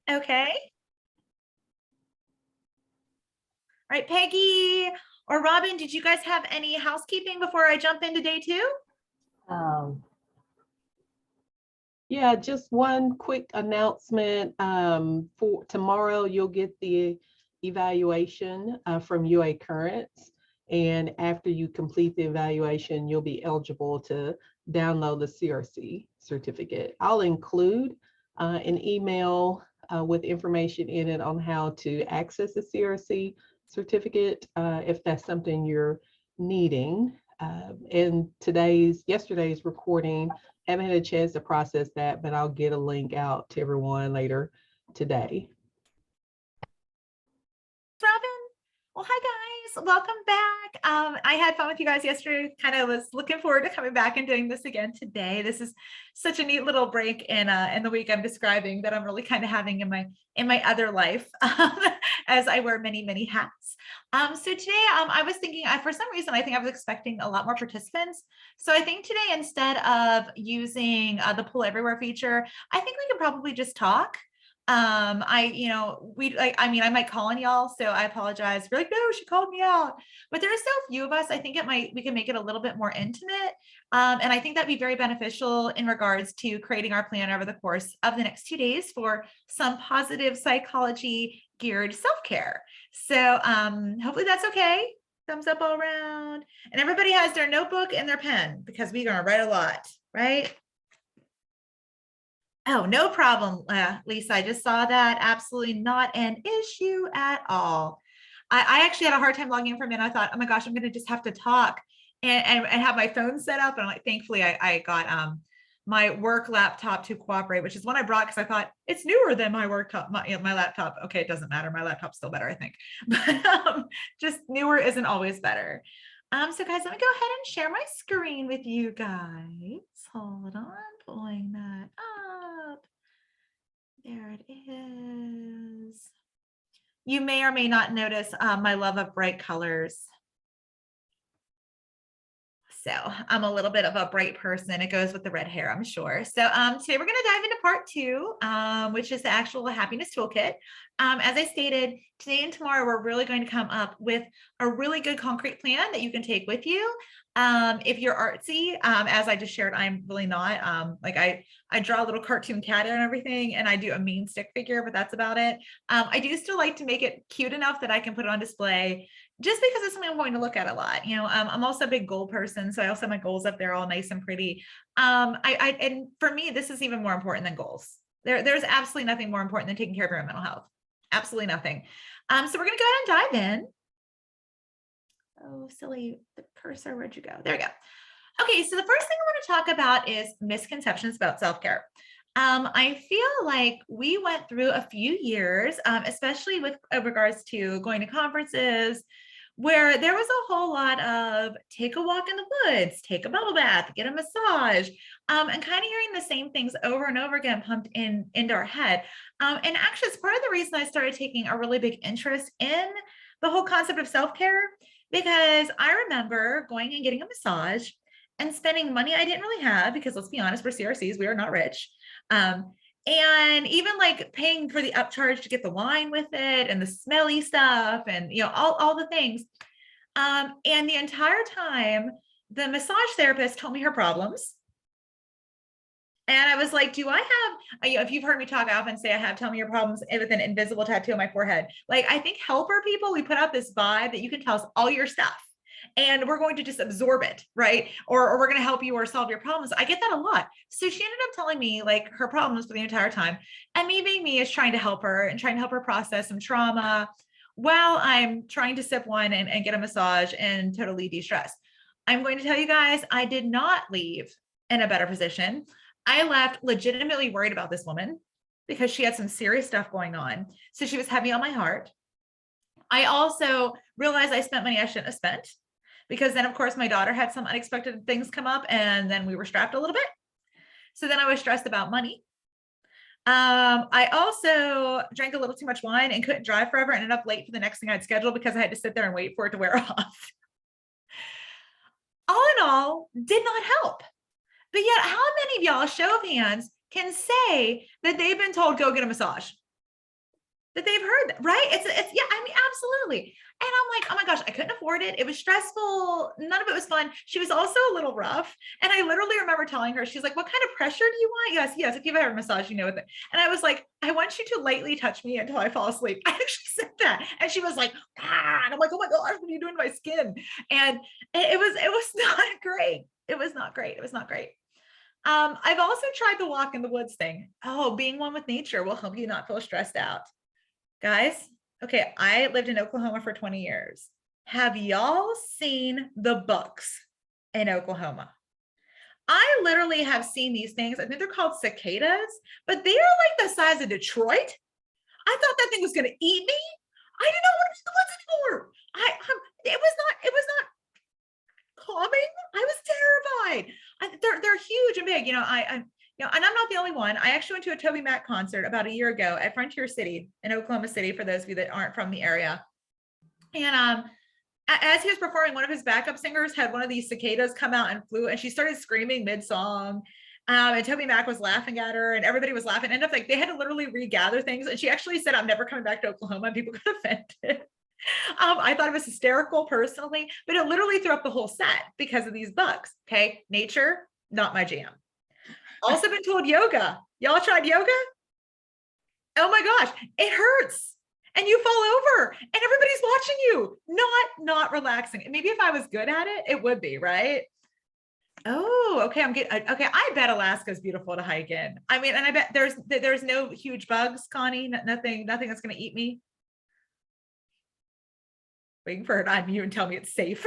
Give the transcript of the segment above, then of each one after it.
Okay. All right, Peggy or Robin, did you guys have any housekeeping before I jump into day two? Um, yeah, just one quick announcement. For tomorrow, you'll get the evaluation from UA Currents. And after you complete the evaluation, you'll be eligible to download the CRC certificate. I'll include an email with information in it on how to access the CRC certificate if that's something you're needing. And yesterday's recording, haven't had a chance to process that, but I'll get a link out to everyone later today. Robin? Well, hi guys, welcome back. I had fun with you guys yesterday. Kind of was looking forward to coming back and doing this again today. This is such a neat little break in the week I'm describing that I'm really kind of having in my other life as I wear many hats. So today I was thinking, for some reason, I think I was expecting a lot more participants. So I think today, instead of using the pull everywhere feature, I think we could probably just talk. I might call on y'all, so I apologize. We're like, no, she called me out, but there are so few of us. I think we can make it a little bit more intimate, and I think that'd be very beneficial in regards to creating our plan over the course of the next 2 days for some positive psychology geared self-care. So hopefully that's okay. Thumbs up all around, and everybody has their notebook and their pen because we're gonna write a lot, right? Oh, no problem, Lisa. I just saw that. Absolutely not an issue at all. I actually had a hard time logging in for a minute. I thought, oh my gosh, I'm going to just have to talk and have my phone set up. And I'm like, thankfully, I got my work laptop to cooperate, which is one I brought because I thought it's newer than my work top, my laptop. Okay, it doesn't matter. My laptop's still better, I think. But just newer isn't always better. So guys, let me go ahead and share my screen with you guys. Hold on, pulling that up. There it is. You may or may not notice my love of bright colors. So I'm a little bit of a bright person. It goes with the red hair, I'm sure. So today we're going to dive into part two, which is the actual happiness toolkit. As I stated, today and tomorrow, we're really going to come up with a really good concrete plan that you can take with you. If you're artsy, as I just shared, I'm really not. I draw a little cartoon cat and everything, and I do a mean stick figure, but that's about it. I do still like to make it cute enough that I can put it on display, just because it's something I'm going to look at a lot. I'm also a big goal person, so I also have my goals up there all nice and pretty. And for me, this is even more important than goals. There's absolutely nothing more important than taking care of your mental health. Absolutely nothing. So we're going to go ahead and dive in. Oh, silly, the cursor, where'd you go? There we go. Okay, so the first thing I want to talk about is misconceptions about self-care. I feel like we went through a few years, especially with regards to going to conferences, where there was a whole lot of take a walk in the woods, take a bubble bath, get a massage, and kind of hearing the same things over and over again pumped into our head. And actually, it's part of the reason I started taking a really big interest in the whole concept of self-care, because I remember going and getting a massage and spending money I didn't really have, because let's be honest, we're CRCs, we are not rich. And even like paying for the upcharge to get the wine with it and the smelly stuff and all the things. And the entire time, the massage therapist told me her problems. And I was like, do I have, if you've heard me talk, I often say I have tell me your problems with an invisible tattoo on my forehead. Like, I think helper people, we put out this vibe that you can tell us all your stuff and we're going to just absorb it, right? Or we're going to help you or solve your problems. I get that a lot. So she ended up telling me like her problems for the entire time. And me being me is trying to help her and trying to help her process some trauma while I'm trying to sip wine and get a massage and totally de-stress. I'm going to tell you guys, I did not leave in a better position. I left legitimately worried about this woman because she had some serious stuff going on. So she was heavy on my heart. I also realized I spent money I shouldn't have spent, because then of course my daughter had some unexpected things come up and then we were strapped a little bit. So then I was stressed about money. I also drank a little too much wine and couldn't drive forever and ended up late for the next thing I'd scheduled because I had to sit there and wait for it to wear off. All in all, did not help. But yet, how many of y'all, show of hands, can say that they've been told, go get a massage? that they've heard, right? It's yeah, I mean, absolutely. And I'm like, oh my gosh, I couldn't afford it. It was stressful. None of it was fun. She was also a little rough. And I literally remember telling her, she's like, what kind of pressure do you want? Yes, yes. If you've ever massaged, you know it. And I was like, I want you to lightly touch me until I fall asleep. I actually said that. And she was like, ah, and I'm like, oh my gosh, what are you doing to my skin? And it was not great. It was not great. It was not great. I've also tried the walk in the woods thing. Oh, being one with nature will help you not feel stressed out. Guys, okay, I lived in Oklahoma for 20 years. Have y'all seen the bucks in Oklahoma? I literally have seen these things. I think they're called cicadas, but they are like the size of Detroit. I thought that thing was going to eat me. I did not want to be in the woods anymore. It was not calming. I was terrified. They're huge and big. And I'm not the only one. I actually went to a Toby Mac concert about a year ago at Frontier City in Oklahoma City, for those of you that aren't from the area. And as he was performing, one of his backup singers had one of these cicadas come out and flew, and she started screaming mid-song. And Toby Mac was laughing at her, and everybody was laughing. Ended up like they had to literally regather things. And she actually said, "I'm never coming back to Oklahoma." And people got offended. I thought it was hysterical personally, but it literally threw up the whole set because of these bugs. Okay, nature, not my jam. Also been told yoga. Y'all tried yoga? Oh my gosh, it hurts. And you fall over and everybody's watching you. Not relaxing. Maybe if I was good at it, it would be, right? Oh, okay. I'm good. Okay. I bet Alaska is beautiful to hike in. I mean, and I bet there's no huge bugs, Connie, nothing that's going to eat me. Waiting for her to unmute and tell me it's safe.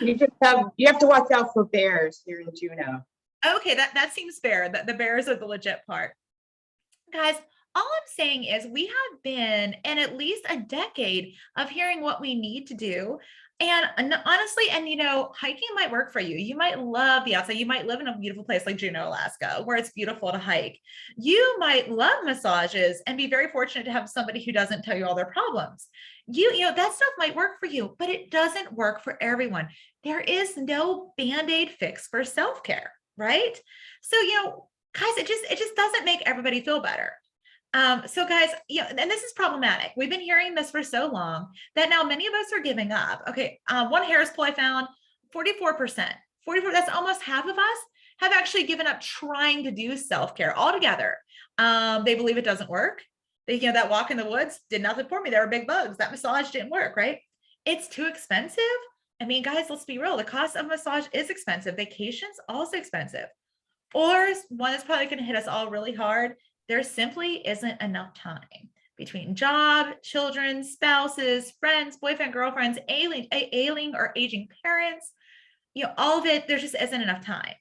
You have to watch out for bears here in Juneau. Okay, that seems fair. The bears are the legit part. Guys, all I'm saying is we have been in at least a decade of hearing what we need to do. And honestly, hiking might work for you. You might love the outside. You might live in a beautiful place like Juneau, Alaska, where it's beautiful to hike. You might love massages and be very fortunate to have somebody who doesn't tell you all their problems. That stuff might work for you, but it doesn't work for everyone. There is no Band-Aid fix for self-care, right? So, guys, it just doesn't make everybody feel better. So guys, and this is problematic. We've been hearing this for so long that now many of us are giving up. Okay. One Harris poll I found, 44%, that's almost half of us have actually given up trying to do self-care altogether. They believe it doesn't work. That walk in the woods did nothing for me. There were big bugs. That massage didn't work, right? It's too expensive. I mean, guys, let's be real. The cost of massage is expensive. Vacations also expensive. Or one that's probably going to hit us all really hard. There simply isn't enough time between job, children, spouses, friends, boyfriend, girlfriends, ailing or aging parents, all of it, there just isn't enough time.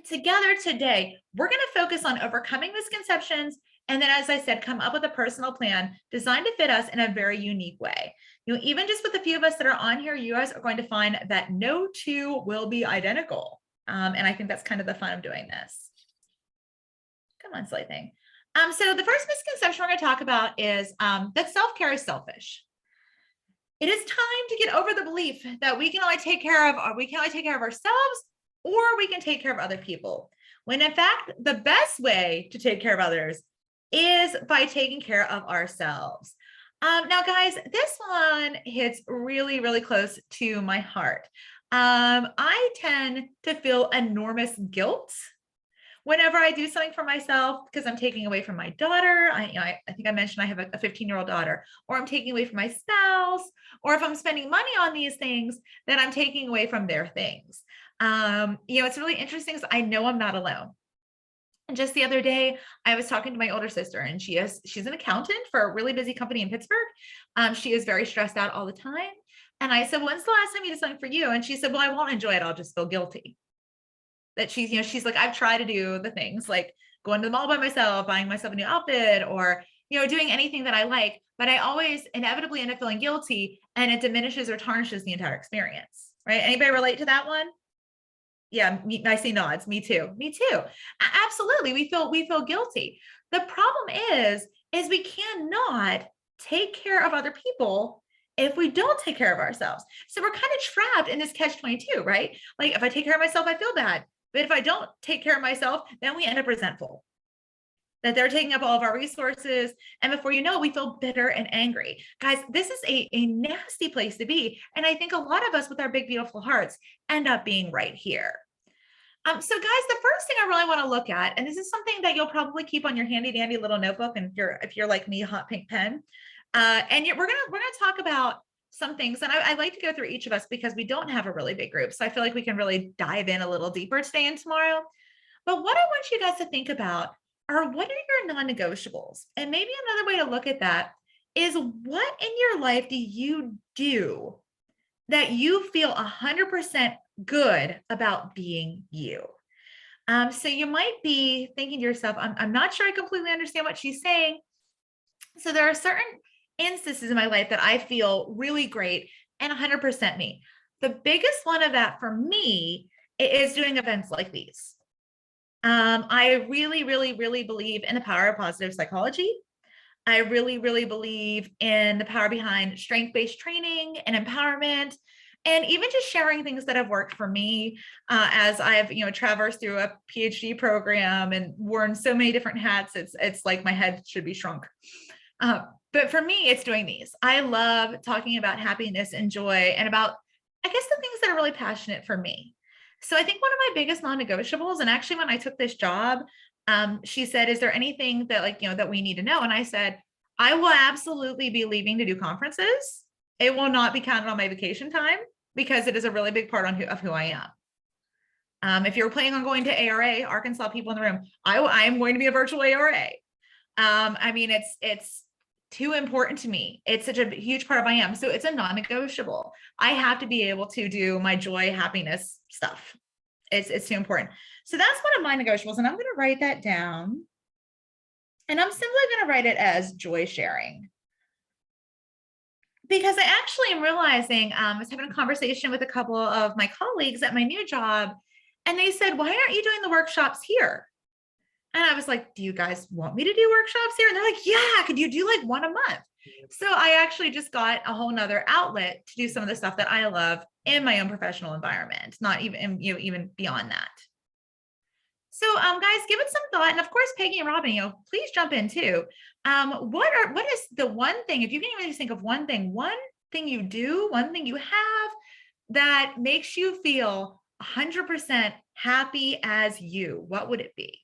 Together today, we're going to focus on overcoming misconceptions. And then, as I said, come up with a personal plan designed to fit us in a very unique way. Even just with a few of us that are on here, you guys are going to find that no two will be identical. And I think that's kind of the fun of doing this. Come on, silly thing. So the first misconception we're going to talk about is that self-care is selfish. It is time to get over the belief that we can only take care of ourselves, or we can take care of other people. When in fact, the best way to take care of others is by taking care of ourselves. Now, guys, this one hits really, really close to my heart. I tend to feel enormous guilt whenever I do something for myself because I'm taking away from my daughter. I think I mentioned I have a 15-year-old daughter, or I'm taking away from my spouse, or if I'm spending money on these things, then I'm taking away from their things. It's really interesting because I know I'm not alone. And just the other day, I was talking to my older sister, and she's an accountant for a really busy company in Pittsburgh. She is very stressed out all the time. And I said, when's the last time you did something for you? And she said, well, I won't enjoy it. I'll just feel guilty. That she's like, I've tried to do the things like going to the mall by myself, buying myself a new outfit, or, doing anything that I like, but I always inevitably end up feeling guilty, and it diminishes or tarnishes the entire experience, right? Anybody relate to that one? Yeah, I see nods. Me too. Absolutely. We feel guilty. The problem is we cannot take care of other people if we don't take care of ourselves. So we're kind of trapped in this catch-22, right? Like if I take care of myself, I feel bad. But if I don't take care of myself, then we end up resentful. that they're taking up all of our resources. And before you know it, we feel bitter and angry. Guys, this is a nasty place to be. And I think a lot of us with our big, beautiful hearts end up being right here. So guys, the first thing I really want to look at, and this is something that you'll probably keep on your handy dandy little notebook, and if you're like me, hot pink pen, we're gonna talk about some things, and I like to go through each of us because we don't have a really big group, so I feel like we can really dive in a little deeper today and tomorrow. But what I want you guys to think about are, what are your non-negotiables? And maybe another way to look at that is, what in your life do you do that you feel 100% good about being you? So you might be thinking to yourself, I'm not sure I completely understand what she's saying. So there are certain instances in my life that I feel really great and 100% me. The biggest one of that for me is doing events like these. I really, really, really believe in the power of positive psychology. I really, really believe in the power behind strength-based training and empowerment, and even just sharing things that have worked for me, as I've, traversed through a PhD program and worn so many different hats. It's like my head should be shrunk. But for me, it's doing these. I love talking about happiness and joy, and about, I guess, the things that are really passionate for me. So I think one of my biggest non-negotiables, and actually when I took this job, she said, is there anything that that we need to know? And I said, I will absolutely be leaving to do conferences. It will not be counted on my vacation time, because it is a really big part of who I am. If you're planning on going to ARA, Arkansas people in the room, I am going to be a virtual ARA. I mean, it's too important to me. It's such a huge part of who I am. So it's a non-negotiable. I have to be able to do my joy, happiness stuff. It's too important. So that's one of my negotiables. And I'm going to write that down. And I'm simply going to write it as joy sharing. Because I actually am realizing, I was having a conversation with a couple of my colleagues at my new job, and they said, why aren't you doing the workshops here? And I was like, do you guys want me to do workshops here? And they're like, yeah, could you do like one a month? So I actually just got a whole nother outlet to do some of the stuff that I love in my own professional environment, not even, even beyond that. So guys, give it some thought. And of course, Peggy and Robin, please jump in too. What is the one thing, if you can even just think of one thing you do, one thing you have that makes you feel 100% happy as you, what would it be?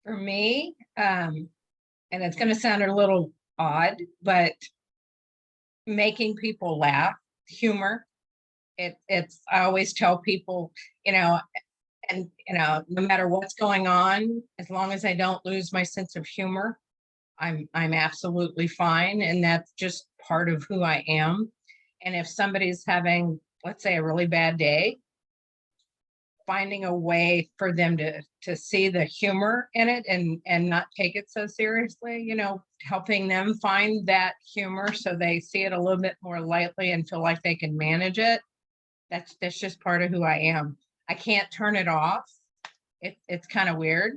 For me, and it's going to sound a little odd, but making people laugh, humor. It's, I always tell people, no matter what's going on, as long as I don't lose my sense of humor, I'm absolutely fine. And that's just part of who I am. And if somebody's having, let's say, a really bad day, finding a way for them to see the humor in it and not take it so seriously, helping them find that humor so they see it a little bit more lightly and feel like they can manage it. That's just part of who I am. I can't turn it off. It's kind of weird.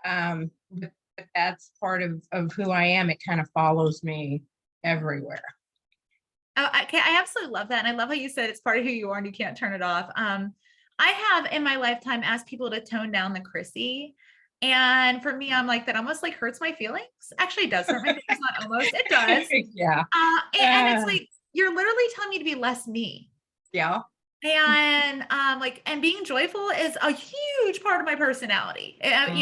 But that's part of who I am. It kind of follows me everywhere. Oh, okay, I absolutely love that. And I love how you said it's part of who you are and you can't turn it off. I have in my lifetime asked people to tone down the Chrissy. And for me, I'm like, that almost like hurts my feelings. Actually, it does hurt my feelings, not almost, it does. Yeah. And it's like, you're literally telling me to be less me. Yeah. And and being joyful is a huge part of my personality. And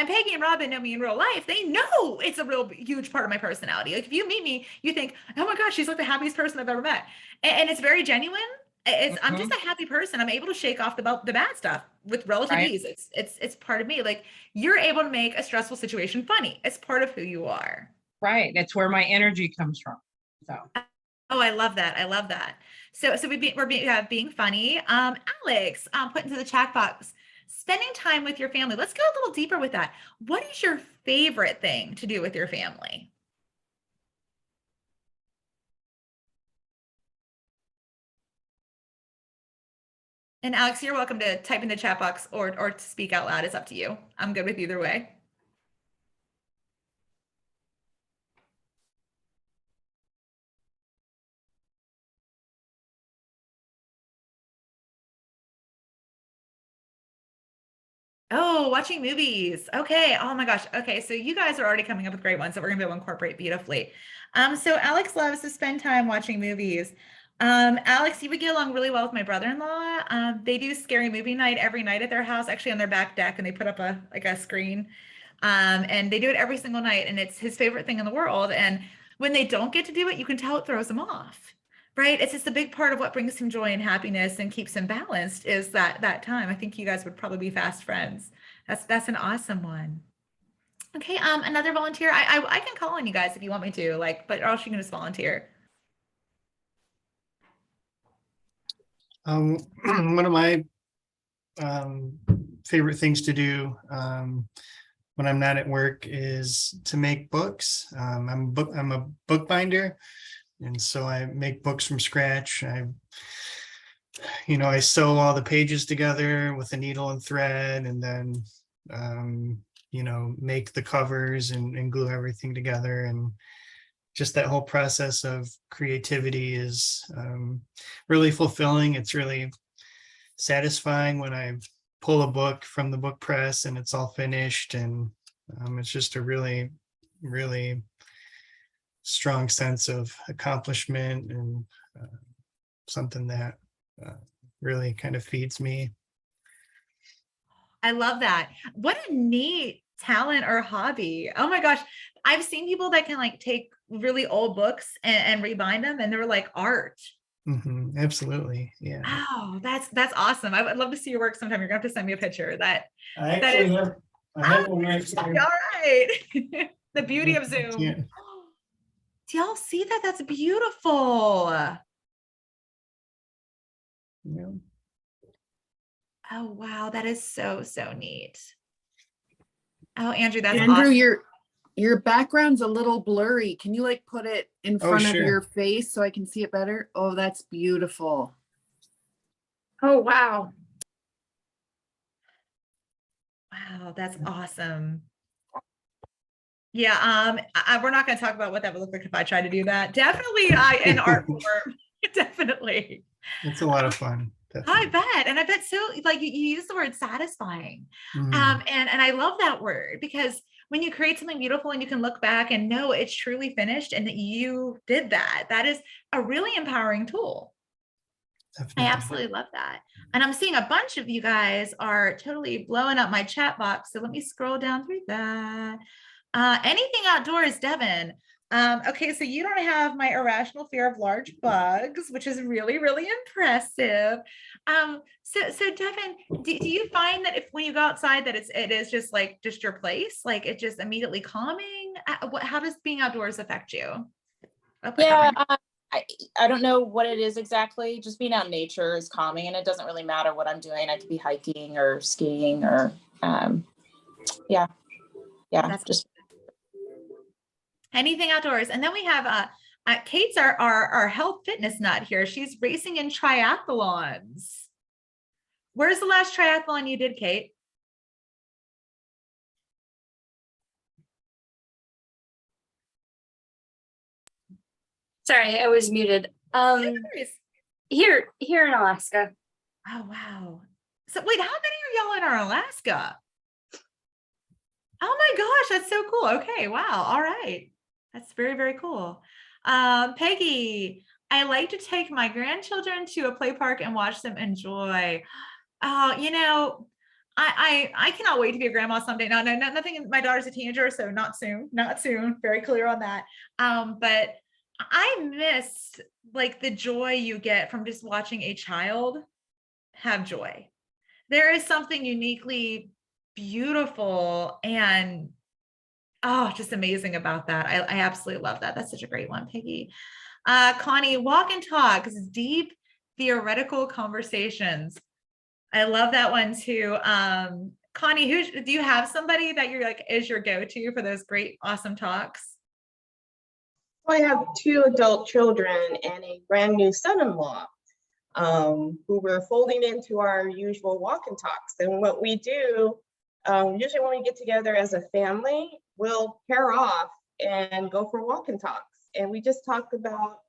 Peggy and Robin know me in real life. They know it's a real huge part of my personality. Like if you meet me, you think, oh my gosh, she's like the happiest person I've ever met. And it's very genuine. I'm just a happy person. I'm able to shake off the bad stuff with relative ease. It's part of me. Like you're able to make a stressful situation funny. It's part of who you are. Right. It's where my energy comes from. So. Oh, I love that. I love that. So we're being funny. Alex, put into the chat box, spending time with your family. Let's go a little deeper with that. What is your favorite thing to do with your family? And Alex, you're welcome to type in the chat box or to speak out loud. It's up to you. I'm good with either way. Oh, watching movies. Okay. Oh my gosh. Okay. So you guys are already coming up with great ones that we're gonna be able to incorporate beautifully. So Alex loves to spend time watching movies. Alex, you would get along really well with my brother-in-law. They do scary movie night every night at their house, actually on their back deck, and they put up a like a screen. And they do it every single night, and it's his favorite thing in the world. And when they don't get to do it, you can tell it throws him off. Right? It's just a big part of what brings him joy and happiness and keeps him balanced is that time. I think you guys would probably be fast friends. That's an awesome one. Okay, another volunteer. I can call on you guys if you want me to, like, but or else you can just volunteer. One of my favorite things to do when I'm not at work is to make books. I'm a bookbinder, and so I make books from scratch. I sew all the pages together with a needle and thread, and then make the covers and glue everything together. And just that whole process of creativity is really fulfilling. It's really satisfying when I pull a book from the book press and it's all finished. And it's just a really, really strong sense of accomplishment and something that really kind of feeds me. I love that. What a neat talent or hobby. Oh my gosh. I've seen people that can like take really old books and rebind them, and they're like art. Absolutely. Yeah. Oh, that's awesome. I would love to see your work sometime. You're gonna have to send me a picture. That I that is have one right all here. right. The beauty of Zoom. Yeah. Do y'all see that? That's beautiful. Yeah. Oh wow, that is so neat. Oh, Andrew, that's Andrew, awesome. your background's a little blurry. Can you like put it in Oh, front of sure. your face so I can see it better? Oh, that's beautiful. Oh, wow. Wow, that's awesome. Yeah, we're not going to talk about what that would look like if I tried to do that. Definitely, in art form. Definitely. It's a lot of fun. I Definitely. bet, and I bet so. Like you use the word satisfying, Mhm. and I love that word because when you create something beautiful and you can look back and know it's truly finished and that you did that, that is a really empowering tool. I Definitely. absolutely love that. And I'm seeing a bunch of you guys are totally blowing up my chat box. So let me scroll down through that. Anything outdoors, Devin. Okay, so you don't have my irrational fear of large bugs, which is really, really impressive. So Devin, do you find that if when you go outside that it is just like just your place, like it's just immediately calming? How does being outdoors affect you? Oh, I got Yeah, my- I don't know what it is exactly. Just being out in nature is calming, and it doesn't really matter what I'm doing. I could be hiking or skiing or yeah, That's just anything outdoors. And then we have Kate's our health fitness nut here. She's racing in triathlons. Where's the last triathlon you did, Kate? Sorry, I was muted. Here in Alaska. Oh, wow. So wait, how many are y'all in our Alaska? Oh my gosh, that's so cool. Okay, wow. All right. That's very, very cool. Peggy, I like to take my grandchildren to a play park and watch them enjoy. I cannot wait to be a grandma someday. No, nothing. My daughter's a teenager, so not soon, not soon. Very clear on that. But I miss like the joy you get from just watching a child have joy. There is something uniquely beautiful and just amazing about that. I absolutely love that. That's such a great one, Peggy. Connie, walk and talk, deep theoretical conversations. I love that one too. Connie, do you have somebody that you're like is your go-to for those great, awesome talks? I have 2 adult children and a brand new son-in-law who we're folding into our usual walk and talks. And what we do, usually when we get together as a family, we'll pair off and go for walk and talks. And we just talk about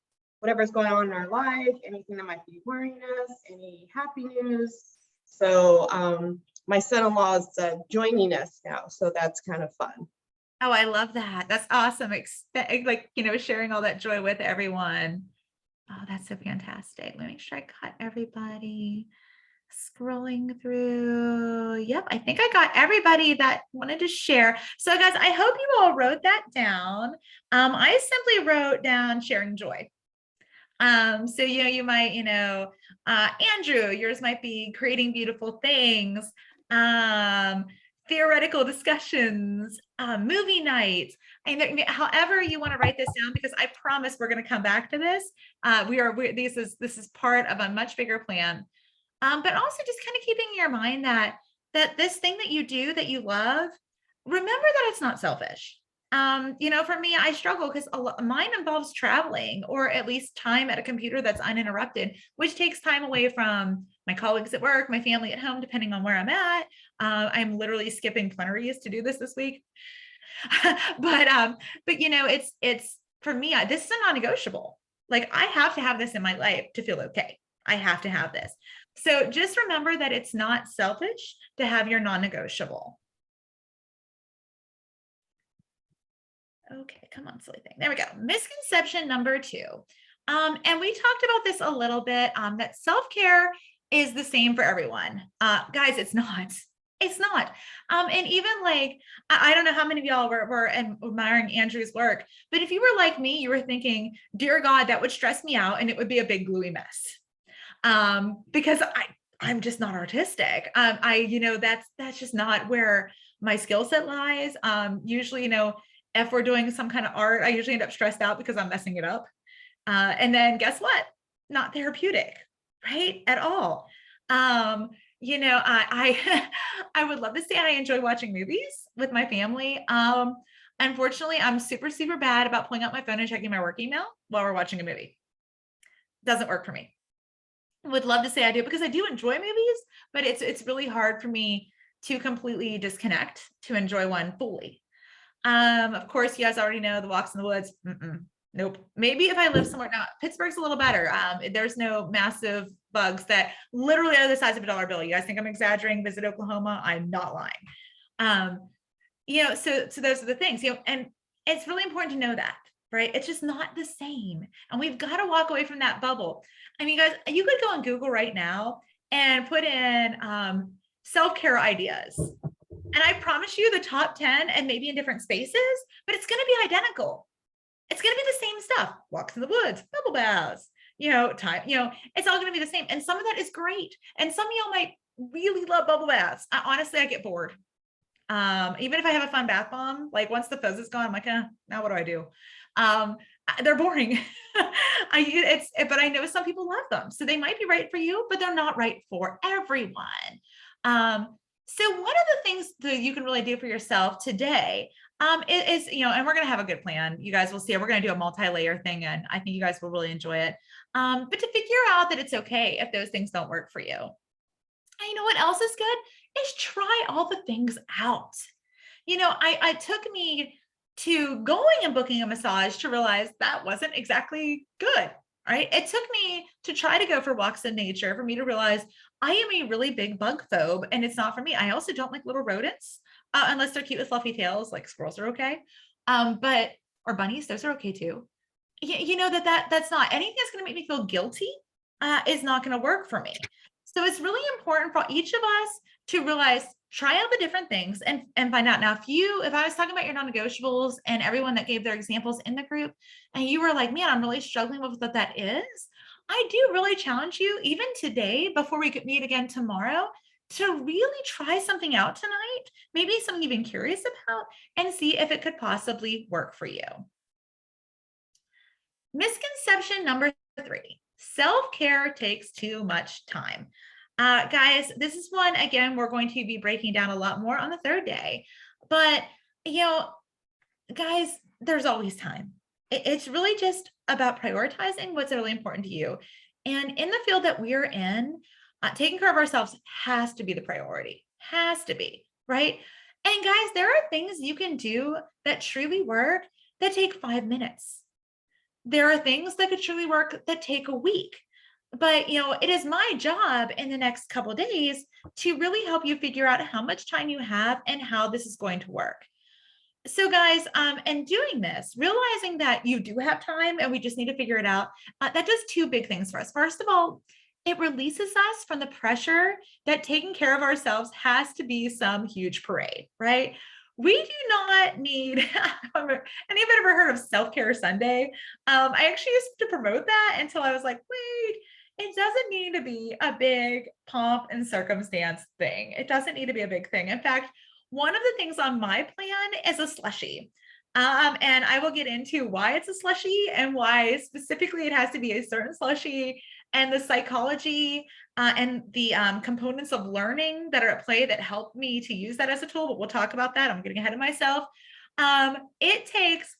whatever's going on in our life, anything that might be worrying us, any happy news. So my son-in-law is joining us now, so that's kind of fun. Oh, I love that. That's awesome. Like, sharing all that joy with everyone. Oh, that's so fantastic. Let me make sure I got everybody. Scrolling through. Yep, I think I got everybody that wanted to share. So guys, I hope you all wrote that down. I simply wrote down sharing joy. So you might, Andrew, yours might be creating beautiful things, theoretical discussions, movie nights, and however you want to write this down, because I promise we're going to come back to this. This is part of a much bigger plan. But also just kind of keeping in your mind that this thing that you do that you love, remember that it's not selfish. For me, I struggle because mine involves traveling, or at least time at a computer that's uninterrupted, which takes time away from my colleagues at work, my family at home, depending on where I'm at. I'm literally skipping plenaries to do this week. but it's for me, this is a non-negotiable. Like, I have to have this in my life to feel okay. I have to have this. So just remember that it's not selfish to have your non-negotiable. Okay, come on, silly thing. There we go. Misconception number 2. And we talked about this a little bit, that self-care is the same for everyone. Guys, it's not. It's not. And even like, I don't know how many of y'all were admiring Andrew's work, but if you were like me, you were thinking, dear God, that would stress me out and it would be a big gluey mess. Because I'm just not artistic. That's just not where my skill set lies. Usually, if we're doing some kind of art, I usually end up stressed out because I'm messing it up. And then guess what? Not therapeutic, right? At all. I would love to say I enjoy watching movies with my family. Unfortunately, I'm super, super bad about pulling out my phone and checking my work email while we're watching a movie. Doesn't work for me. Would love to say I do, because I do enjoy movies, but it's really hard for me to completely disconnect to enjoy one fully. Of course, you guys already know the walks in the woods. Nope. Maybe if I live somewhere now, Pittsburgh's a little better. There's no massive bugs that literally are the size of a dollar bill. You guys think I'm exaggerating? Visit Oklahoma. I'm not lying. So those are the things, and it's really important to know that, right? It's just not the same. And we've got to walk away from that bubble. I mean, guys, you could go on Google right now and put in self-care ideas. And I promise you the top 10, and maybe in different spaces, but it's going to be identical. It's going to be the same stuff. Walks in the woods, bubble baths, time, it's all going to be the same. And some of that is great. And some of y'all might really love bubble baths. Honestly, I get bored. Even if I have a fun bath bomb, like once the fuzz is gone, I'm like, now what do I do? They're boring. But I know some people love them. So they might be right for you, but they're not right for everyone. So one of the things that you can really do for yourself today is, and we're going to have a good plan. You guys will see, we're going to do a multi-layer thing, and I think you guys will really enjoy it. But to figure out that it's okay if those things don't work for you. And you know what else is good? Is try all the things out. It took me to going and booking a massage to realize that wasn't exactly good, right? It took me to try to go for walks in nature for me to realize I am a really big bug phobe, and it's not for me. I also don't like little rodents unless they're cute with fluffy tails, like squirrels are okay. Or bunnies, those are okay too. That's not anything that's going to make me feel guilty is not going to work for me. So it's really important for each of us to realize, try out the different things and find out. Now, if I was talking about your non-negotiables and everyone that gave their examples in the group, and you were like, man, I'm really struggling with what that is, I do really challenge you, even today, before we meet again tomorrow, to really try something out tonight, maybe something you've been curious about, and see if it could possibly work for you. Misconception number 3, self-care takes too much time. Guys, this is one, again, we're going to be breaking down a lot more on the 3rd day, but guys, there's always time. It's really just about prioritizing what's really important to you. And in the field that we're in, taking care of ourselves has to be the priority, has to be, right? And guys, there are things you can do that truly work that take 5 minutes. There are things that could truly work that take a week. But it is my job in the next couple of days to really help you figure out how much time you have and how this is going to work. So guys, and doing this, realizing that you do have time and we just need to figure it out, that does two big things for us. First of all, it releases us from the pressure that taking care of ourselves has to be some huge parade, right? We do not need, anybody ever heard of Self-Care Sunday? I actually used to promote that until I was like, wait, it doesn't need to be a big pomp and circumstance thing. It doesn't need to be a big thing. In fact, one of the things on my plan is a slushie. And I will get into why it's a slushie and why specifically it has to be a certain slushie and the psychology and the components of learning that are at play that help me to use that as a tool, but we'll talk about that. I'm getting ahead of myself. It takes,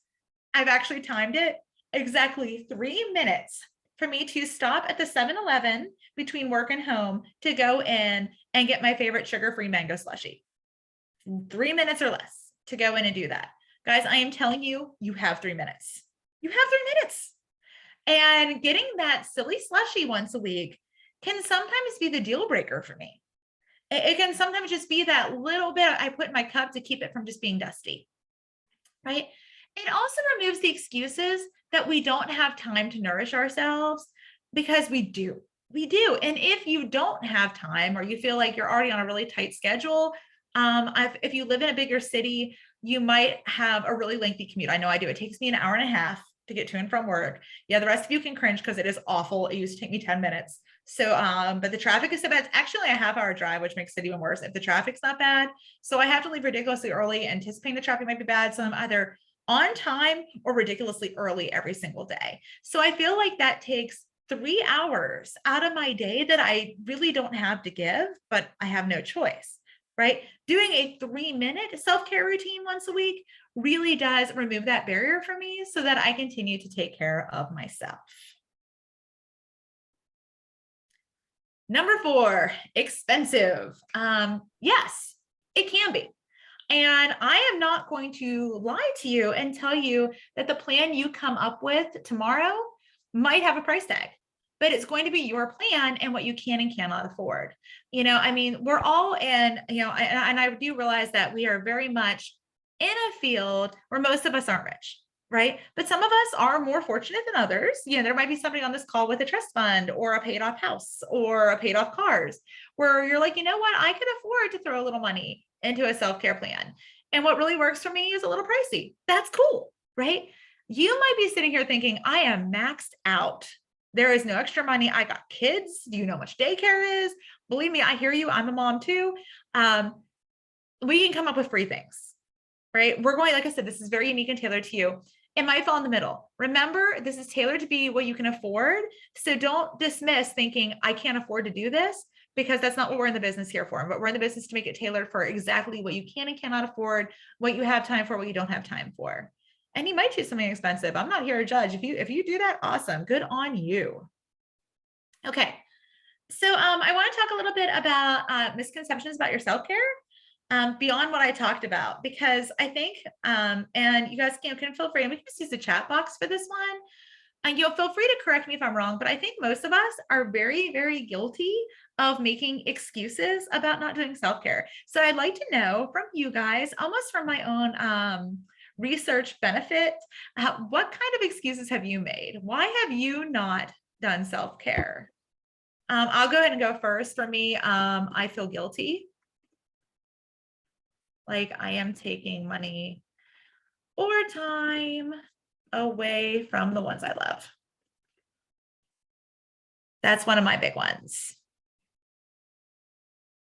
I've actually timed it, exactly 3 minutes for me to stop at the 7-Eleven between work and home to go in and get my favorite sugar-free mango slushie. 3 minutes or less to go in and do that. Guys, I am telling you, you have 3 minutes. You have 3 minutes. And getting that silly slushie once a week can sometimes be the deal breaker for me. It can sometimes just be that little bit I put in my cup to keep it from just being dusty, right? It also removes the excuses that we don't have time to nourish ourselves, because we do. We do. And if you don't have time, or you feel like you're already on a really tight schedule, if you live in a bigger city, you might have a really lengthy commute. I know I do. It takes me an hour and a half to get to and from work. Yeah, the rest of you can cringe because it is awful. It used to take me 10 minutes. So, but the traffic is so bad. It's actually a half-hour drive, which makes it even worse if the traffic's not bad. So I have to leave ridiculously early, anticipating the traffic might be bad. So I'm either on time or ridiculously early every single day. So I feel like that takes 3 hours out of my day that I really don't have to give, but I have no choice, right? Doing a 3-minute self-care routine once a week really does remove that barrier for me so that I continue to take care of myself. Number 4, expensive. Yes, it can be. And I am not going to lie to you and tell you that the plan you come up with tomorrow might have a price tag, but it's going to be your plan and what you can and cannot afford. I mean, we're all in, and I do realize that we are very much in a field where most of us aren't rich, right? But some of us are more fortunate than others. There might be somebody on this call with a trust fund or a paid off house or a paid off cars where you're like, you know what, I could afford to throw a little money into a self-care plan. And what really works for me is a little pricey. That's cool, right? You might be sitting here thinking, I am maxed out. There is no extra money. I got kids. Do you know how much daycare is? Believe me, I hear you. I'm a mom too. We can come up with free things, right? We're going, like I said, this is very unique and tailored to you. It might fall in the middle. Remember, this is tailored to be what you can afford. So don't dismiss thinking I can't afford to do this, because that's not what we're in the business here for. But we're in the business to make it tailored for exactly what you can and cannot afford, what you have time for, what you don't have time for. And you might choose something expensive. I'm not here to judge. If you do that, awesome. Good on you. Okay. So I want to talk a little bit about misconceptions about your self-care beyond what I talked about, because I think, and you guys can feel free, and we can just use the chat box for this one. And you'll feel free to correct me if I'm wrong, but I think most of us are very, very guilty of making excuses about not doing self-care. So I'd like to know from you guys, almost from my own research benefit, what kind of excuses have you made? Why have you not done self-care? I'll go ahead and go first. For me, I feel guilty. Like I am taking money or time away from the ones I love. That's one of my big ones.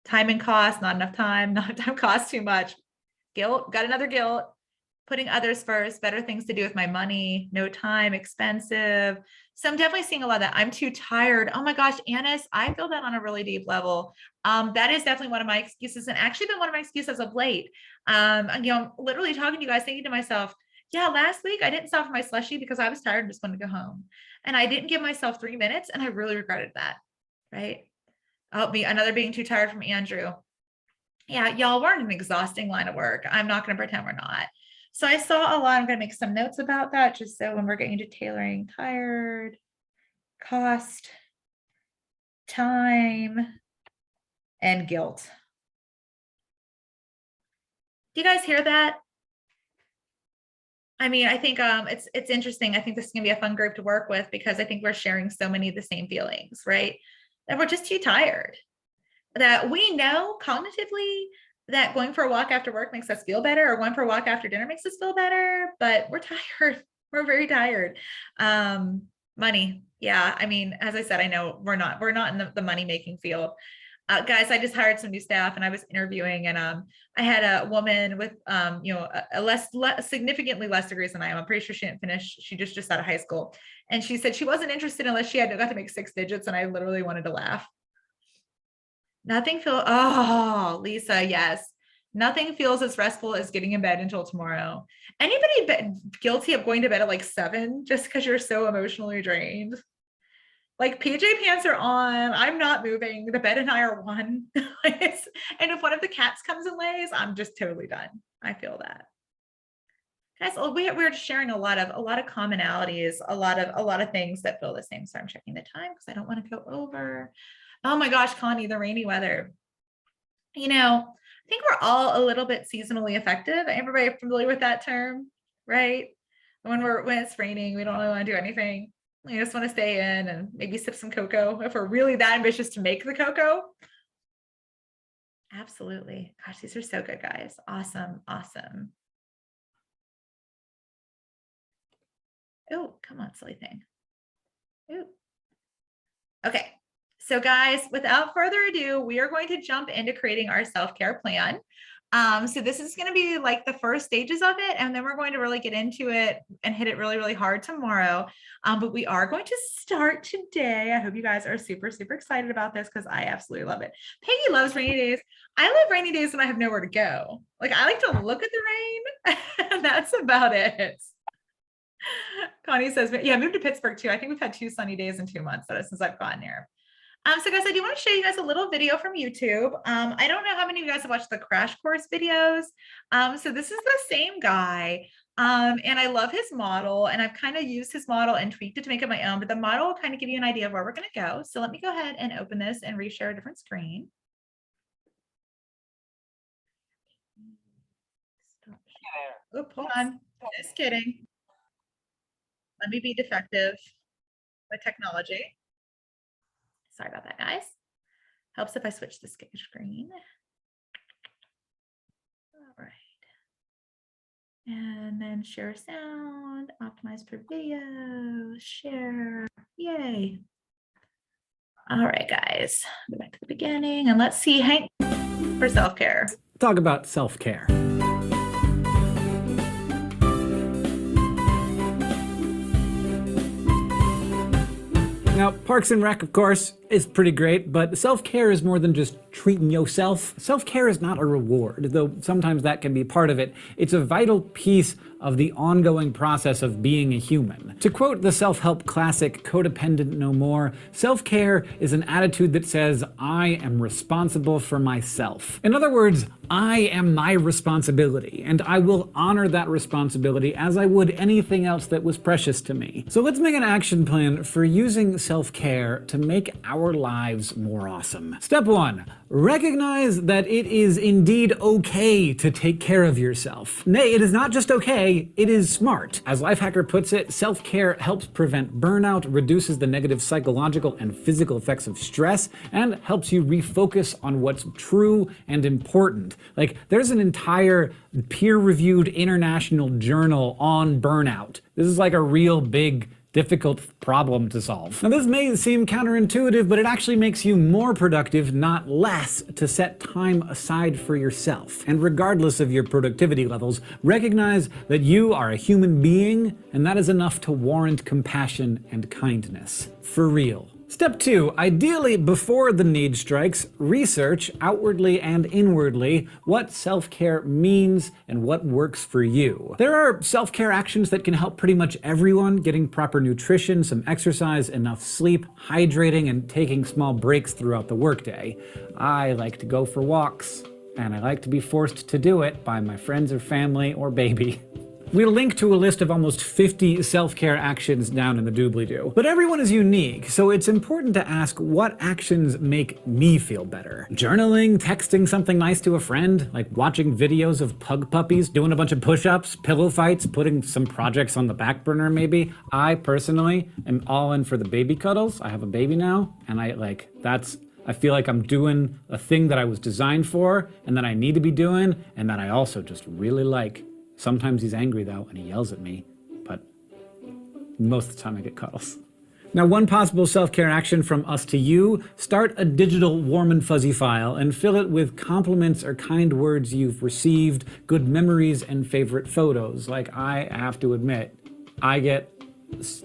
Time and cost, not enough time, not time costs too much. Guilt, got another guilt. Putting others first, better things to do with my money, no time, expensive. So I'm definitely seeing a lot of that. I'm too tired. Oh my gosh, Annis, I feel that on a really deep level. That is definitely one of my excuses, and actually been one of my excuses of late. I'm literally talking to you guys, thinking to myself, yeah, last week I didn't stop for my slushie because I was tired and just wanted to go home. And I didn't give myself 3 minutes, and I really regretted that, right? Another being too tired from Andrew. Yeah, y'all, we're in an exhausting line of work. I'm not going to pretend we're not. So I saw a lot. I'm going to make some notes about that, just so when we're getting into tailoring, tired, cost, time, and guilt. Do you guys hear that? I mean, I think it's interesting. I think this is gonna be a fun group to work with because I think we're sharing so many of the same feelings, right? That we're just too tired. That we know cognitively that going for a walk after work makes us feel better, or going for a walk after dinner makes us feel better, but we're tired. We're very tired. Money. Yeah. I mean, as I said, I know we're not in the money making field. Guys, I just hired some new staff and I was interviewing, and I had a woman with a significantly less degrees than I am. I'm pretty sure she didn't finish. She just out of high school. And she said she wasn't interested unless she got to make 6 digits. And I literally wanted to laugh. Oh, Lisa, yes. Nothing feels as restful as getting in bed until tomorrow. Anybody guilty of going to bed at like 7 just because you're so emotionally drained? Like PJ pants are on, I'm not moving, the bed and I are one. And if one of the cats comes and lays, I'm just totally done. I feel that. Guys, we're just sharing a lot of commonalities, a lot of things that feel the same. So I'm checking the time because I don't want to go over. Oh my gosh, Connie, the rainy weather. You know, I think we're all a little bit seasonally affected. Everybody familiar with that term, right? When it's raining, we don't really want to do anything. We just want to stay in and maybe sip some cocoa if we're really that ambitious to make the cocoa. Absolutely. Gosh, these are so good, guys. Awesome. Awesome. Oh, come on, silly thing. Ooh. Okay. So guys, without further ado, we are going to jump into creating our self-care plan. So this is going to be like the first stages of it, and then we're going to really get into it and hit it really, really hard tomorrow. But we are going to start today. I hope you guys are super, super excited about this because I absolutely love it. Peggy loves rainy days. I love rainy days when I have nowhere to go. Like I like to look at the rain, and that's about it. Connie says, yeah, moved to Pittsburgh too. I think we've had 2 sunny days in 2 months since I've gotten here. So guys, I do want to show you guys a little video from YouTube. I don't know how many of you guys have watched the crash course videos. So this is the same guy. And I love his model, and I've kind of used his model and tweaked it to make it my own, but the model will kind of give you an idea of where we're going to go. So let me go ahead and open this and reshare a different screen. Oop, hold on. Just kidding. Let me be defective with technology. Sorry about that, guys. Helps if I switch the screen. All right. And then share sound, optimize for video, share, yay. All right, guys, go back to the beginning and let's see Hank for self-care. Talk about self-care. Now, Parks and Rec, of course, is pretty great, but self-care is more than just treating yourself. Self-care is not a reward, though sometimes that can be part of it. It's a vital piece of the ongoing process of being a human. To quote the self-help classic Codependent No More, self-care is an attitude that says, I am responsible for myself. In other words, I am my responsibility, and I will honor that responsibility as I would anything else that was precious to me. So let's make an action plan for using self-care to make our lives more awesome. Step 1. Recognize that it is indeed okay to take care of yourself. Nay, it is not just okay, it is smart. As Lifehacker puts it, self-care helps prevent burnout, reduces the negative psychological and physical effects of stress, and helps you refocus on what's true and important. Like, there's an entire peer-reviewed international journal on burnout. This is like a real big difficult problem to solve. Now this may seem counterintuitive, but it actually makes you more productive, not less, to set time aside for yourself. And regardless of your productivity levels, recognize that you are a human being, and that is enough to warrant compassion and kindness. For real. Step 2. Ideally, before the need strikes, research outwardly and inwardly what self-care means and what works for you. There are self-care actions that can help pretty much everyone: getting proper nutrition, some exercise, enough sleep, hydrating, and taking small breaks throughout the workday. I like to go for walks, and I like to be forced to do it by my friends or family or baby. We link to a list of almost 50 self-care actions down in the doobly-doo. But everyone is unique, so it's important to ask what actions make me feel better. Journaling, texting something nice to a friend, like watching videos of pug puppies, doing a bunch of push-ups, pillow fights, putting some projects on the back burner maybe. I personally am all in for the baby cuddles. I have a baby now, and I feel like I'm doing a thing that I was designed for and that I need to be doing and that I also just really like. Sometimes he's angry though and he yells at me, but most of the time I get cuddles. Now, one possible self-care action from us to you, start a digital warm and fuzzy file and fill it with compliments or kind words you've received, good memories and favorite photos. Like, I have to admit, I get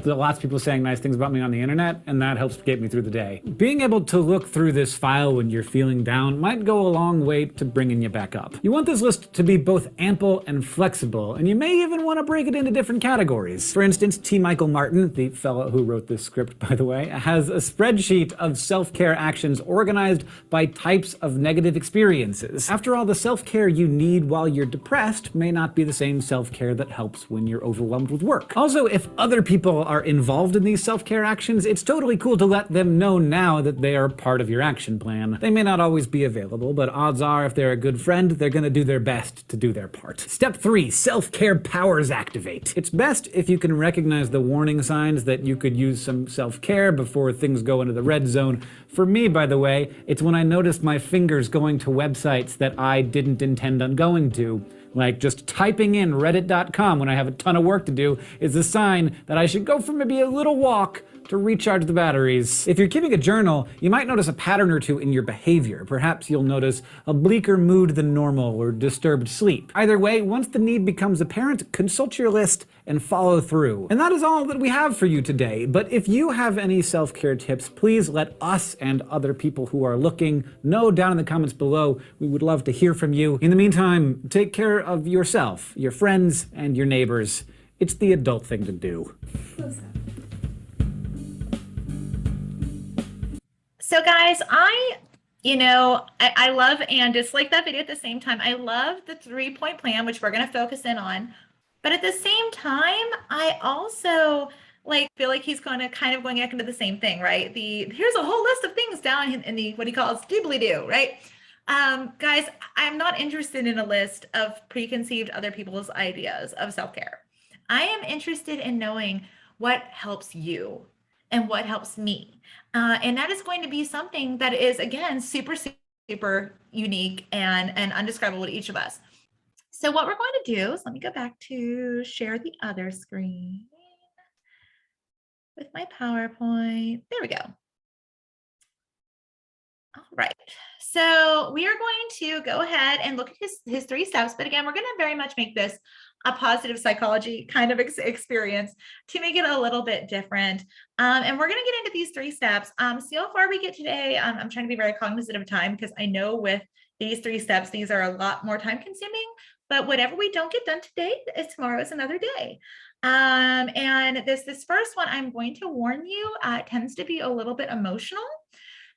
lots of people saying nice things about me on the internet, and that helps get me through the day. Being able to look through this file when you're feeling down might go a long way to bringing you back up. You want this list to be both ample and flexible, and you may even want to break it into different categories. For instance, T. Michael Martin, the fellow who wrote this script, by the way, has a spreadsheet of self-care actions organized by types of negative experiences. After all, the self-care you need while you're depressed may not be the same self-care that helps when you're overwhelmed with work. Also, if other people are involved in these self-care actions, it's totally cool to let them know now that they are part of your action plan. They may not always be available, but odds are if they're a good friend, they're gonna do their best to do their part. Step 3, self-care powers activate. It's best if you can recognize the warning signs that you could use some self-care before things go into the red zone. For me, by the way, it's when I notice my fingers going to websites that I didn't intend on going to. Like, just typing in reddit.com when I have a ton of work to do is a sign that I should go for maybe a little walk to recharge the batteries. If you're keeping a journal, you might notice a pattern or two in your behavior. Perhaps you'll notice a bleaker mood than normal or disturbed sleep. Either way, once the need becomes apparent, consult your list and follow through. And that is all that we have for you today. But if you have any self-care tips, please let us and other people who are looking know down in the comments below. We would love to hear from you. In the meantime, take care of yourself, your friends, and your neighbors. It's the adult thing to do. So guys, I love and dislike that video at the same time. I love the 3-point plan, which we're going to focus in on. But at the same time, I also feel like he's going back into the same thing, right? Here's a whole list of things down in the, what he calls doobly-doo, right? Guys, I'm not interested in a list of preconceived other people's ideas of self-care. I am interested in knowing what helps you and what helps me. And that is going to be something that is, again, super, super unique and undescribable to each of us. So what we're going to do is, let me go back to share the other screen with my PowerPoint. There we go. All right. So we are going to go ahead and look at his 3 steps. But again, we're going to very much make this a positive psychology kind of experience to make it a little bit different. And we're going to get into these 3 steps. See how far we get today. I'm trying to be very cognizant of time because I know with these 3 steps, these are a lot more time consuming, but whatever we don't get done today, tomorrow is another day. And this first one, I'm going to warn you, tends to be a little bit emotional.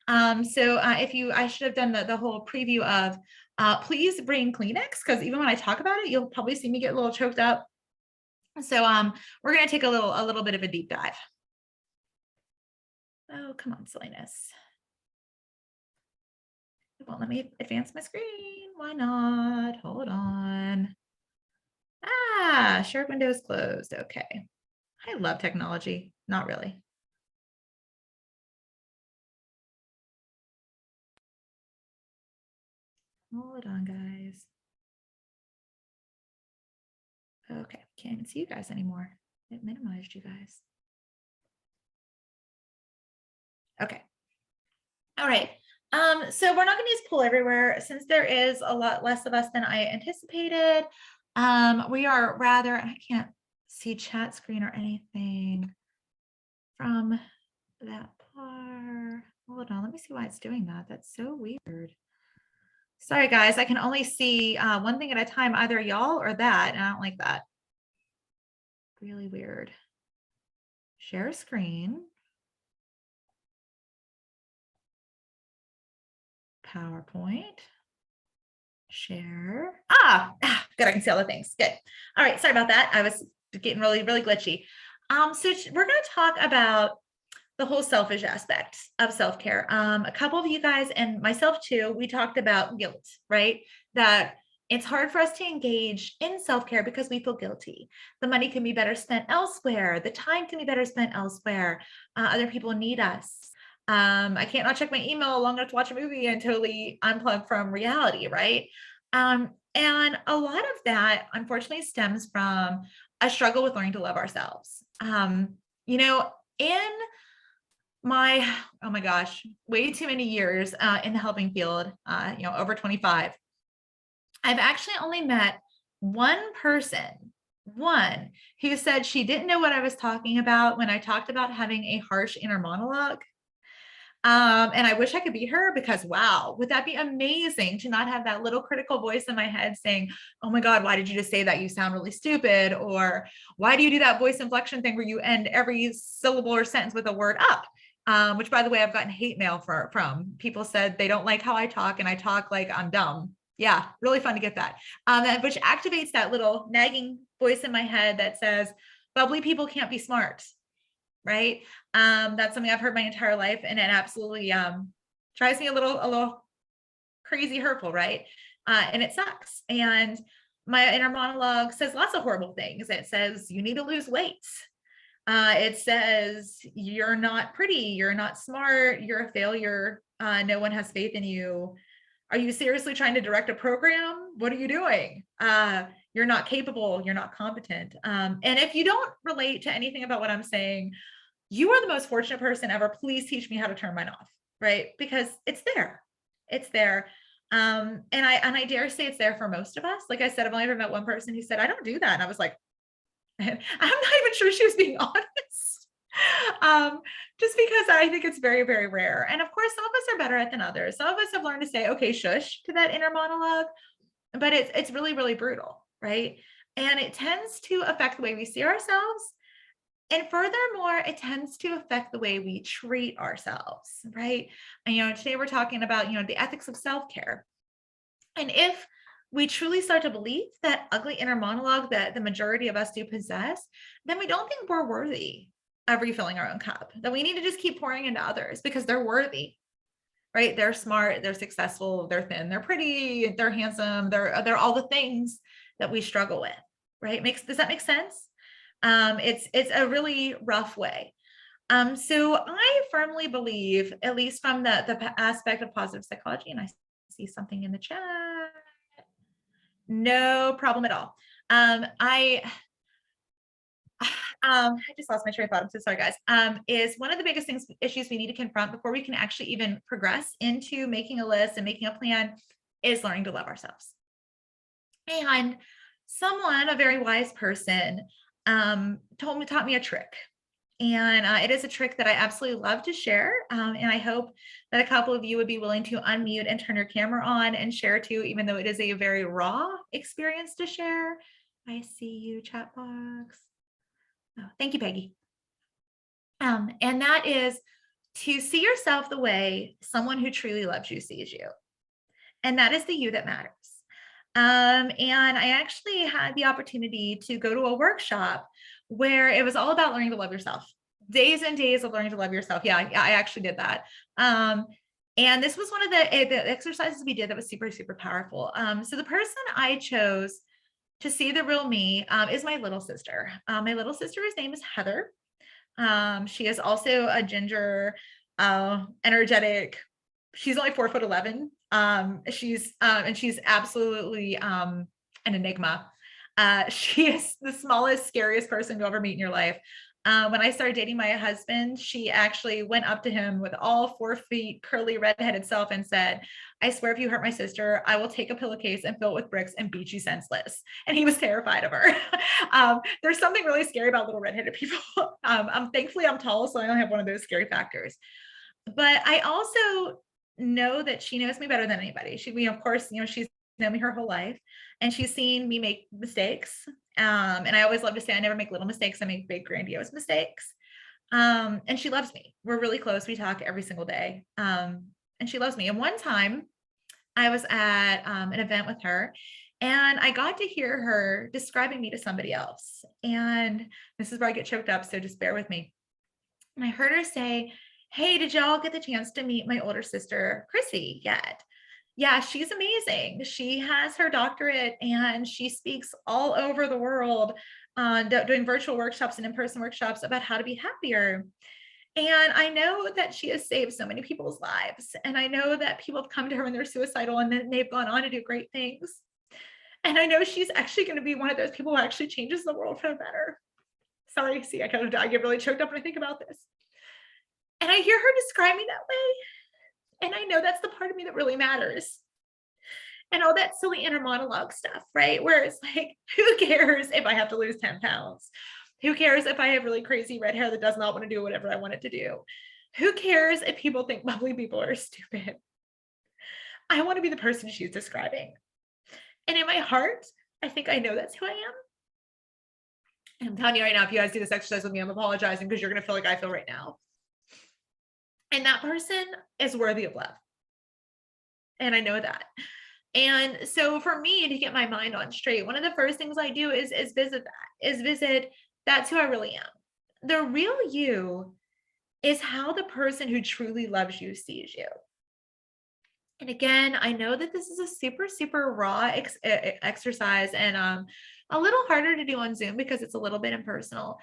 I should have done the whole preview of, please bring Kleenex, because even when I talk about it, you'll probably see me get a little choked up. So we're going to take a little bit of a deep dive. Oh, come on, silliness. It won't let me advance my screen. Why not? Hold on. Shared window is closed. Okay. I love technology. Not really. Hold on, guys. Okay, can't even see you guys anymore. It minimized you guys. Okay. All right. So we're not going to use poll everywhere since there is a lot less of us than I anticipated. We are rather, I can't see chat screen or anything from that part. Hold on, let me see why it's doing that. That's so weird. Sorry, guys, I can only see one thing at a time, either y'all or that, and I don't like that. Really weird. Share screen. PowerPoint. Share. Got good. I can see all the things. Good. All right. Sorry about that. I was getting really, really glitchy. So we're going to talk about the whole selfish aspect of self-care. A couple of you guys and myself too, we talked about guilt, right? That it's hard for us to engage in self-care because we feel guilty. The money can be better spent elsewhere. The time can be better spent elsewhere. Other people need us. I can't not check my email long enough to watch a movie and totally unplug from reality, right? And a lot of that, unfortunately, stems from a struggle with learning to love ourselves. You know, in my, oh my gosh, way too many years in the helping field, you know, over 25, I've actually only met one person, one who said she didn't know what I was talking about when I talked about having a harsh inner monologue. And I wish I could be her because wow, would that be amazing to not have that little critical voice in my head saying, oh my God, why did you just say that? You sound really stupid. Or why do you do that voice inflection thing where you end every syllable or sentence with a word up? Which by the way, I've gotten hate mail from people said they don't like how I talk and I talk like I'm dumb. Yeah, really fun to get that. Which activates that little nagging voice in my head that says, bubbly people can't be smart. Right. That's something I've heard my entire life. And it absolutely drives me a little crazy hurtful. Right. And it sucks. And my inner monologue says lots of horrible things. It says you need to lose weight. It says you're not pretty, you're not smart, you're a failure. No one has faith in you. Are you seriously trying to direct a program? What are you doing? You're not capable, you're not competent. And if you don't relate to anything about what I'm saying, you are the most fortunate person ever. Please teach me how to turn mine off, right? Because it's there. It's there. And I dare say it's there for most of us. Like I said, I've only ever met one person who said, I don't do that. And I was like, I'm not even sure she was being honest. Just because I think it's very, very rare. And of course, some of us are better at it than others. Some of us have learned to say, okay, shush to that inner monologue, but it's really, really brutal, right? And it tends to affect the way we see ourselves. And furthermore, it tends to affect the way we treat ourselves, right? And, you know, today we're talking about, you know, the ethics of self-care. And if we truly start to believe that ugly inner monologue that the majority of us do possess, then we don't think we're worthy of refilling our own cup, that we need to just keep pouring into others because they're worthy, right? They're smart, they're successful, they're thin, they're pretty, they're handsome, they're all the things that we struggle with, right? Does that make sense? It's a really rough way. So I firmly believe, at least from the aspect of positive psychology, and I see something in the chat. No problem at all. I just lost my train of thought. I'm so sorry, guys. Is one of the biggest issues we need to confront before we can actually even progress into making a list and making a plan is learning to love ourselves. And someone, a very wise person, taught me a trick. And it is a trick that I absolutely love to share. And I hope that a couple of you would be willing to unmute and turn your camera on and share too, even though it is a very raw experience to share. I see you, chat box. Oh, thank you, Peggy. And that is to see yourself the way someone who truly loves you sees you. And that is the you that matters. And I actually had the opportunity to go to a workshop where it was all about learning to love yourself. Days and days of learning to love yourself. Yeah, I actually did that. And this was one of the exercises we did that was super, super powerful. So the person I chose to see the real me is my little sister. My little sister's name is Heather. She is also a ginger, energetic. She's only 4'11". She's absolutely an enigma. She is the smallest, scariest person you'll ever meet in your life. When I started dating my husband, she actually went up to him with all 4 feet, curly, redheaded self and said, I swear if you hurt my sister, I will take a pillowcase and fill it with bricks and beat you senseless. And he was terrified of her. There's something really scary about little redheaded people. Thankfully, I'm tall, so I don't have one of those scary factors. But I also know that she knows me better than anybody. Of course, she's known me her whole life, and she's seen me make mistakes. And I always love to say I never make little mistakes. I make big, grandiose mistakes. And she loves me. We're really close. We talk every single day. And she loves me. And one time I was at an event with her, And I got to hear her describing me to somebody else. And this is where I get choked up, so just bear with me. And I heard her say, hey, did y'all get the chance to meet my older sister, Chrissy, yet? Yeah, she's amazing. She has her doctorate and she speaks all over the world doing virtual workshops and in-person workshops about how to be happier. And I know that she has saved so many people's lives. And I know that people have come to her when they're suicidal and then they've gone on to do great things. And I know she's actually going to be one of those people who actually changes the world for the better. Sorry, see, I get really choked up when I think about this. And I hear her describe me that way. And I know that's the part of me that really matters. And all that silly inner monologue stuff, right? Where it's like, who cares if I have to lose 10 pounds? Who cares if I have really crazy red hair that does not want to do whatever I want it to do? Who cares if people think bubbly people are stupid? I want to be the person she's describing. And in my heart, I think I know that's who I am. And I'm telling you right now, if you guys do this exercise with me, I'm apologizing because you're going to feel like I feel right now. And that person is worthy of love. And I know that. And so for me to get my mind on straight, one of the first things I do is visit that's who I really am. The real you is how the person who truly loves you sees you. And again, I know that this is a super, super raw exercise and a little harder to do on Zoom because it's a little bit impersonal.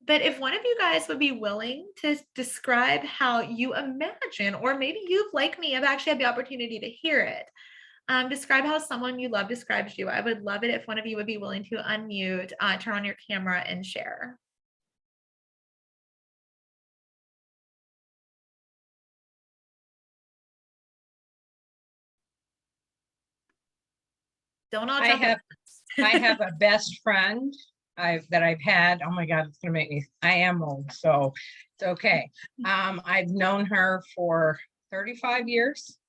But if one of you guys would be willing to describe how you imagine, or maybe you've, like me, have actually had the opportunity to hear it, describe how someone you love describes you. I would love it if one of you would be willing to unmute, turn on your camera and share. Don't all jump in. I have a best friend that I've had. Oh my God, it's gonna make me, I am old, so it's okay. I've known her for 35 years.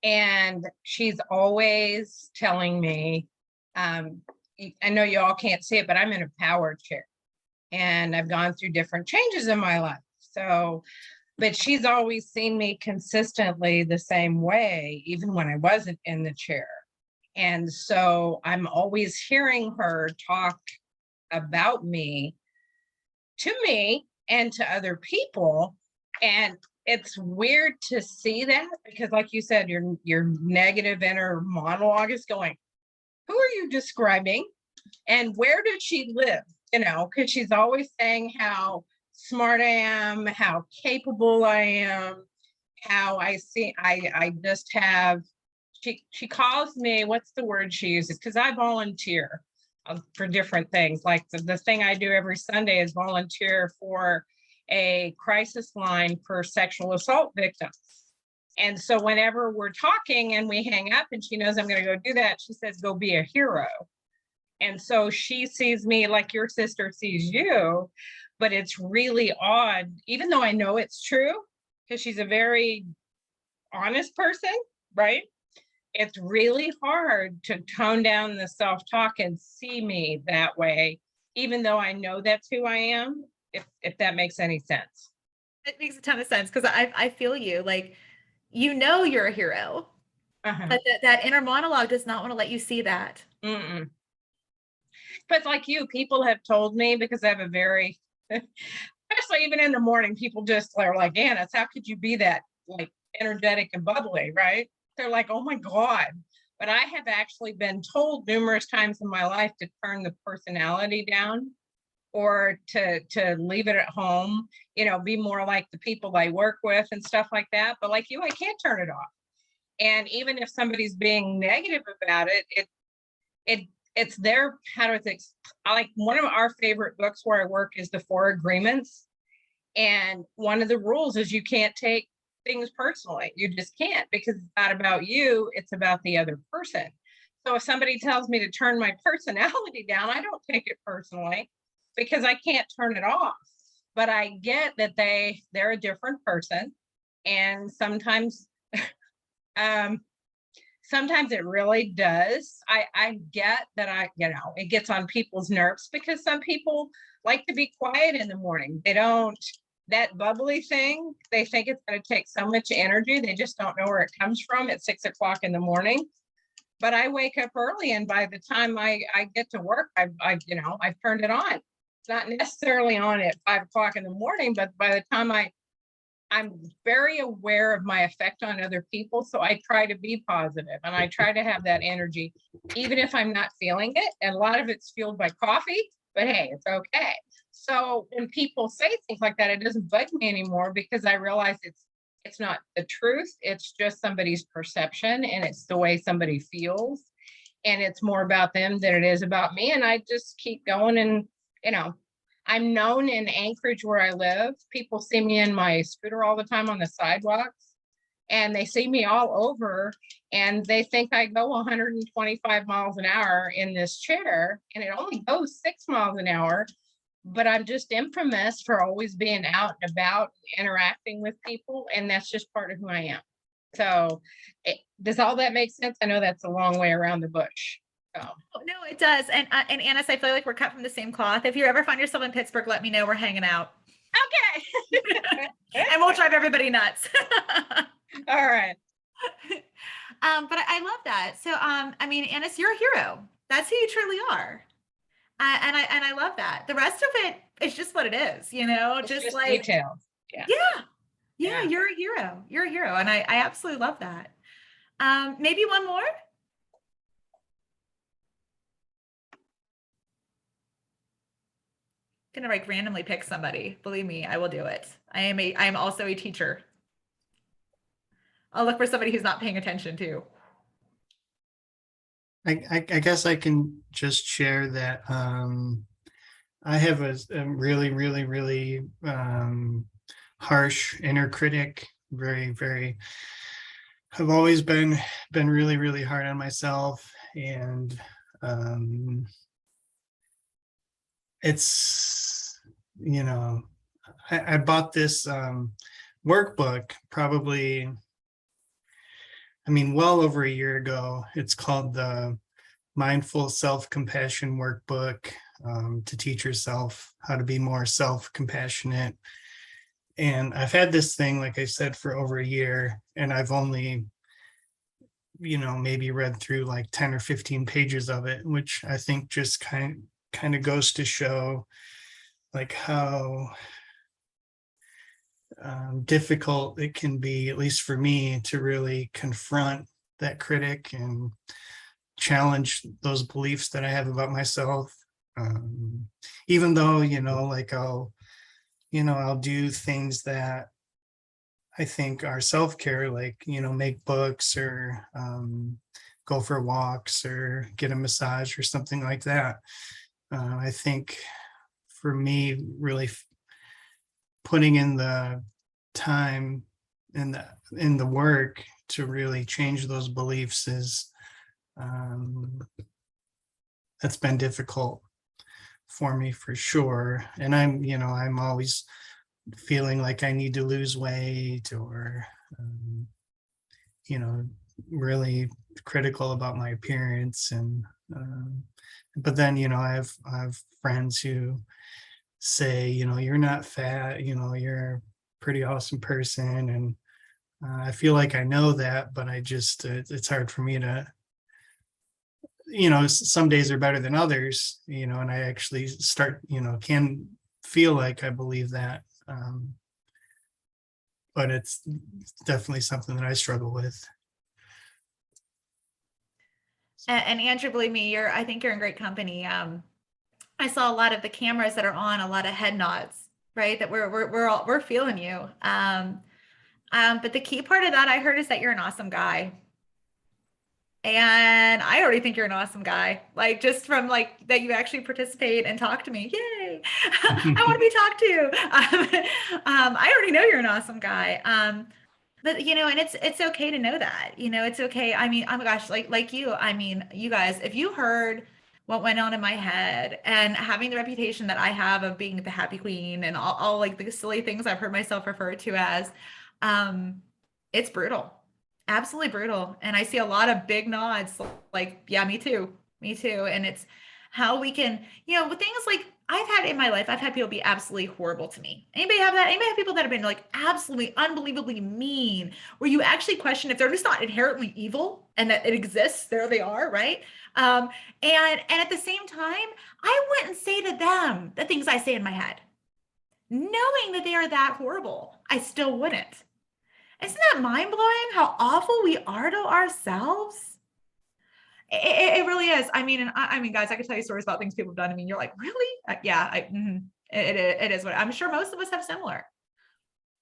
And she's always telling me, I know you all can't see it, but I'm in a power chair and I've gone through different changes in my life. So, but she's always seen me consistently the same way, even when I wasn't in the chair. And so I'm always hearing her talk about me to me and to other people. And it's weird to see that because, like you said, your negative inner monologue is going, who are you describing? And where did she live? You know, because she's always saying how smart I am, how capable I am, how I just have, she calls me, what's the word she uses? Because I volunteer for different things. Like the thing I do every Sunday is volunteer for a crisis line for sexual assault victims. And so whenever we're talking and we hang up and she knows I'm going to go do that, she says, go be a hero. And so she sees me like your sister sees you, but it's really odd, even though I know it's true, because she's a very honest person, right? It's really hard to tone down the self-talk and see me that way, even though I know that's who I am, if that makes any sense. It makes a ton of sense because I feel you, like, you know, you're a hero, but that inner monologue does not want to let you see that. But like you, people have told me, because I have a very, especially even in the morning, people just are like, Anna, how could you be that like energetic and bubbly, right? They're like, oh my God. But I have actually been told numerous times in my life to turn the personality down or to leave it at home, you know, be more like the people I work with and stuff like that. But like you, I can't turn it off. And even if somebody's being negative about it, it's their, like one of our favorite books where I work is The Four Agreements. And one of the rules is you can't take things personally. You just can't, because it's not about you, it's about the other person. So if somebody tells me to turn my personality down, I don't take it personally because I can't turn it off. But I get that they're a different person. And sometimes, sometimes it really does. I get that it gets on people's nerves because some people like to be quiet in the morning. They don't, that bubbly thing, they think it's going to take so much energy. They just don't know where it comes from at 6 o'clock in the morning. but I wake up early, and by the time I get to work, I've turned it on. It's not necessarily on at 5 o'clock in the morning, but by the time I'm very aware of my effect on other people. So I try to be positive and I try to have that energy, even if I'm not feeling it. And a lot of it's fueled by coffee, but hey, it's okay. So when people say things like that, it doesn't bug me anymore because I realize it's not the truth. It's just somebody's perception and it's the way somebody feels. And it's more about them than it is about me. And I just keep going and, I'm known in Anchorage where I live. People see me in my scooter all the time on the sidewalks and they see me all over and they think I go 125 miles an hour in this chair and it only goes 6 miles an hour, but I'm just infamous for always being out and about interacting with people. And that's just part of who I am. So does all that make sense? I know that's a long way around the bush. So. Oh, no, it does. And Annis, I feel like we're cut from the same cloth. If you ever find yourself in Pittsburgh, let me know. We're hanging out. Okay. And we'll drive everybody nuts. All right. But I love that. So, I mean, Annis, you're a hero. That's who you truly are. And I love that. The rest of it is just what it is, It's just like details. Yeah. Yeah. You're a hero. You're a hero. And I absolutely love that. Maybe one more. Gonna like randomly pick somebody. Believe me, I will do it. I am also a teacher. I'll look for somebody who's not paying attention too. I guess I can just share that I have a really, really, really harsh inner critic. Very, very. I've always been really, really hard on myself, and it's I bought this workbook probably, well over a year ago. It's called the Mindful Self-Compassion Workbook, to teach yourself how to be more self-compassionate. And I've had this thing, like I said, for over a year, and I've only, maybe read through like 10 or 15 pages of it, which I think just kind of goes to show like how difficult it can be, at least for me, to really confront that critic and challenge those beliefs that I have about myself. Even though, I'll do things that I think are self-care, like, make books or go for walks or get a massage or something like that. I think for me, really putting in the time and in the work to really change those beliefs is that's been difficult for me for sure. And I'm always feeling like I need to lose weight or really critical about my appearance. And but then I have friends who say, you're not fat, you're a pretty awesome person. And I feel like I know that, but I just it's hard for me to, some days are better than others, and I actually can feel like I believe that. But it's definitely something that I struggle with. And Andrew, believe me, I think you're in great company. I saw a lot of the cameras that are on, a lot of head nods, right? That we're feeling you. But the key part of that I heard is that you're an awesome guy. And I already think you're an awesome guy, like just from like that you actually participate and talk to me. Yay. I want to be talked to. I already know you're an awesome guy. But and it's okay to know that, it's okay. I mean, oh my gosh, like you, you guys, if you heard what went on in my head and having the reputation that I have of being the happy queen and all like the silly things I've heard myself referred to as, it's brutal. Absolutely brutal. And I see a lot of big nods like, yeah, me too. And it's how we can, with things like I've had in my life, I've had people be absolutely horrible to me. Anybody have that? Anybody have people that have been like absolutely unbelievably mean, where you actually question if they're just not inherently evil and that it exists, there they are, right? And at the same time, I wouldn't say to them the things I say in my head. Knowing that they are that horrible, I still wouldn't. Isn't that mind-blowing how awful we are to ourselves? It really is. I mean, and I mean, guys, I could tell you stories about things people have done. I mean, you're like, really? Yeah, it is what I'm sure most of us have similar.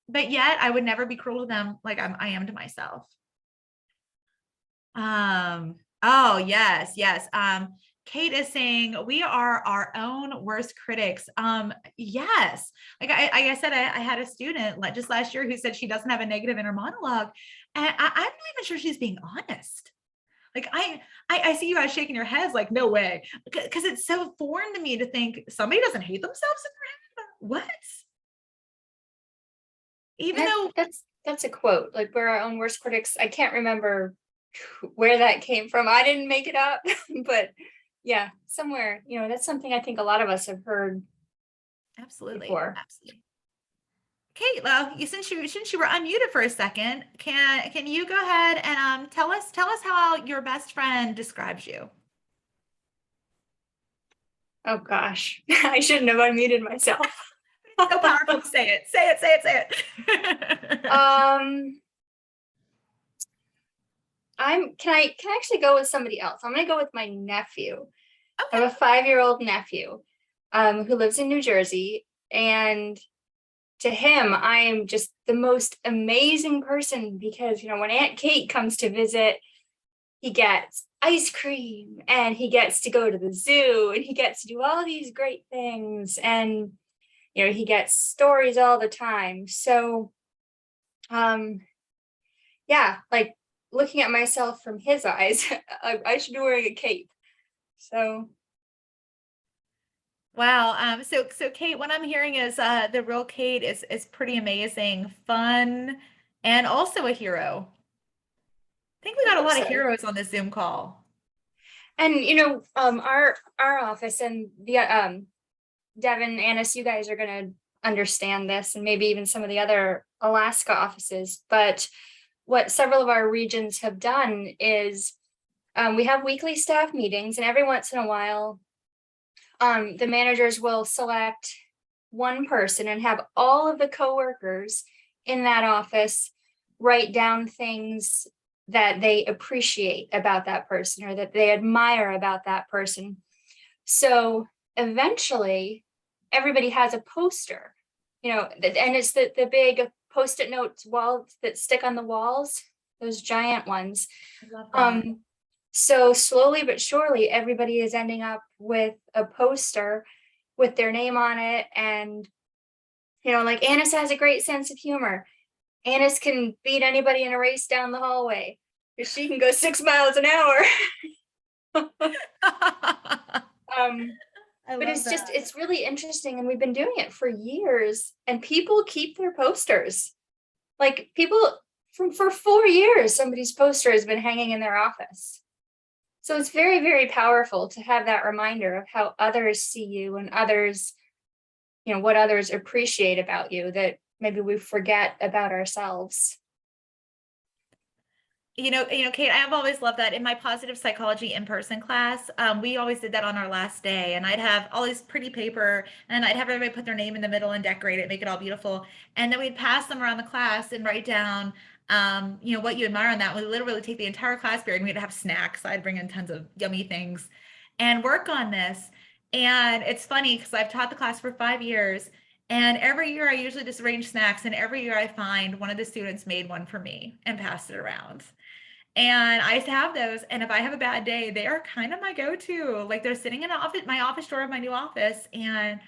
But yet I would never be cruel to them like I am to myself. Oh, yes. Kate is saying we are our own worst critics. Yes. Like I said, I had a student just last year who said she doesn't have a negative inner monologue. And I'm not even sure she's being honest. Like I see you guys shaking your heads like, no way. Because it's so foreign to me to think somebody doesn't hate themselves in their head. What? Even though That's a quote, like we're our own worst critics. I can't remember where that came from. I didn't make it up, but yeah, somewhere, that's something I think a lot of us have heard. absolutely. Before. Absolutely. Kate, well, since you were unmuted for a second, can you go ahead and tell us how your best friend describes you? Oh gosh, I shouldn't have unmuted myself. It's so powerful to say it. Say it. Can I actually go with somebody else? I'm gonna go with my nephew. I Okay. have a 5-year-old nephew who lives in New Jersey, and to him, I am just the most amazing person because, when Aunt Kate comes to visit, he gets ice cream and he gets to go to the zoo and he gets to do all these great things. And, he gets stories all the time. So, yeah, like looking at myself from his eyes, I should be wearing a cape. So. Wow. So Kate, what I'm hearing is the real Kate is pretty amazing, fun, and also a hero. I think we got a lot of heroes on this Zoom call. And our office and the Devin, Annis, you guys are gonna understand this, and maybe even some of the other Alaska offices. But what several of our regions have done is we have weekly staff meetings, and every once in a while, the managers will select one person and have all of the coworkers in that office write down things that they appreciate about that person or that they admire about that person. So eventually everybody has a poster, and it's the big Post-it notes walls that stick on the walls, those giant ones. I love that. So slowly but surely, everybody is ending up with a poster with their name on it. And, like Annis has a great sense of humor. Annis can beat anybody in a race down the hallway because she can go 6 miles an hour. But it's just, it's really interesting. And we've been doing it for years, and people keep their posters. Like people for 4 years, somebody's poster has been hanging in their office. So it's very, very powerful to have that reminder of how others see you and others, what others appreciate about you that maybe we forget about ourselves. Kate, I've always loved that. In my positive psychology in-person class, we always did that on our last day, and I'd have all this pretty paper and I'd have everybody put their name in the middle and decorate it, make it all beautiful. And then we'd pass them around the class and write down, what you admire on that. We literally take the entire class period and we'd have snacks. I'd bring in tons of yummy things and work on this. And it's funny because I've taught the class for 5 years, and every year I usually just arrange snacks, and every year I find one of the students made one for me and passed it around. And I used to have those. And if I have a bad day, they are kind of my go-to. Like they're sitting in my office door of my new office, and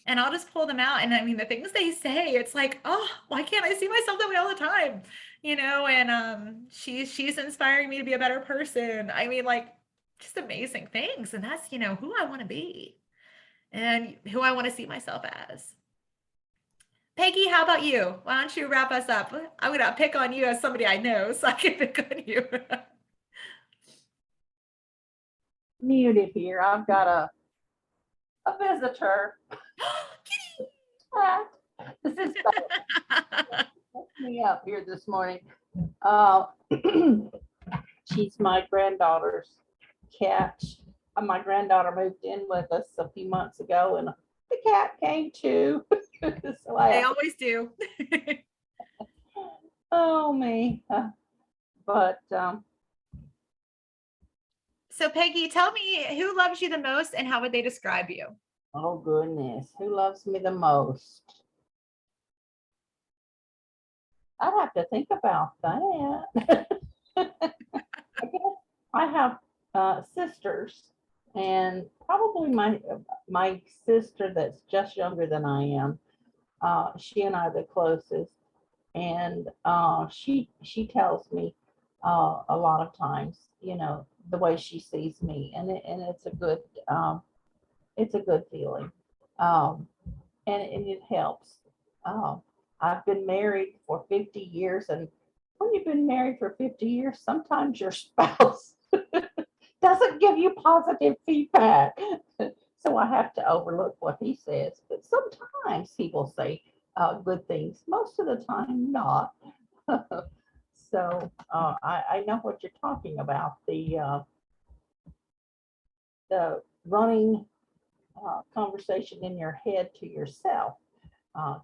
I'll just pull them out. And I mean, the things they say, it's like, oh, why can't I see myself that way all the time? And she's inspiring me to be a better person. I mean, like just amazing things. And that's, who I want to be and who I want to see myself as. Peggy, how about you? Why don't you wrap us up? I'm going to pick on you as somebody I know, so I can pick on you. Muted here. I've got a a visitor. Ah, This is me up here this morning. She's my granddaughter's cat. My granddaughter moved in with us a few months ago, and the cat came too. So I They have, always do. oh me. But So Peggy, tell me who loves you the most and how would they describe you? oh goodness, who loves me the most? I'd have to think about that. I guess I have sisters, and probably my sister that's just younger than I am. She and I are the closest, and she tells me a lot of times, the way she sees me, and it's a good feeling, and it helps. I've been married for 50 years, and when you've been married for 50 years, sometimes your spouse doesn't give you positive feedback. So I have to overlook what he says, but sometimes he will say good things, most of the time not. So I know what you're talking about, the running conversation in your head to yourself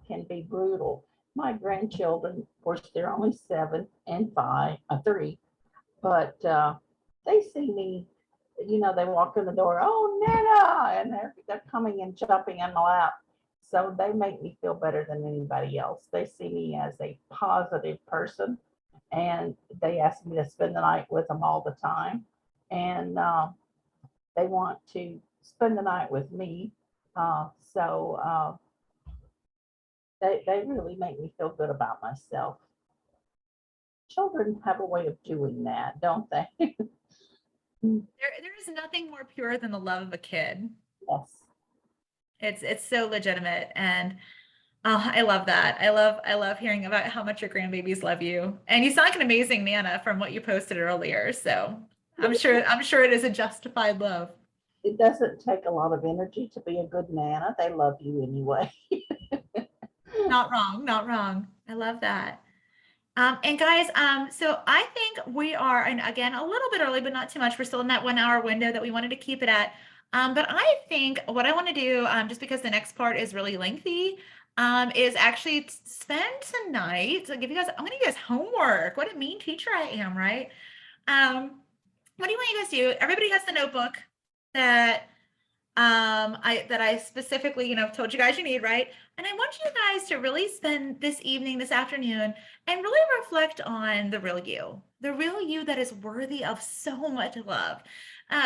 can be brutal. My grandchildren, of course, they're only 7 and 3, but they see me, they walk in the door, oh, Nana, and they're coming and jumping in my lap. So they make me feel better than anybody else. They see me as a positive person, and they ask me to spend the night with them all the time. And they want to spend the night with me. So they really make me feel good about myself. Children have a way of doing that, don't they? There is nothing more pure than the love of a kid. Yes. It's so legitimate, and I love that. I love hearing about how much your grandbabies love you. And you sound like an amazing Nana from what you posted earlier. So I'm sure it is a justified love. It doesn't take a lot of energy to be a good Nana. They love you anyway. Not wrong, not wrong. I love that. And guys, so I think we are, and again, a little bit early, but not too much. We're still in that 1 hour window that we wanted to keep it at. But I think what I want to do, just because the next part is really lengthy, is actually spend tonight. So I'm going to give you guys homework. What a mean teacher I am, right? What do you want you guys to do? Everybody has the notebook that I specifically, told you guys you need, right? And I want you guys to really spend this evening, this afternoon, and really reflect on the real you that is worthy of so much love.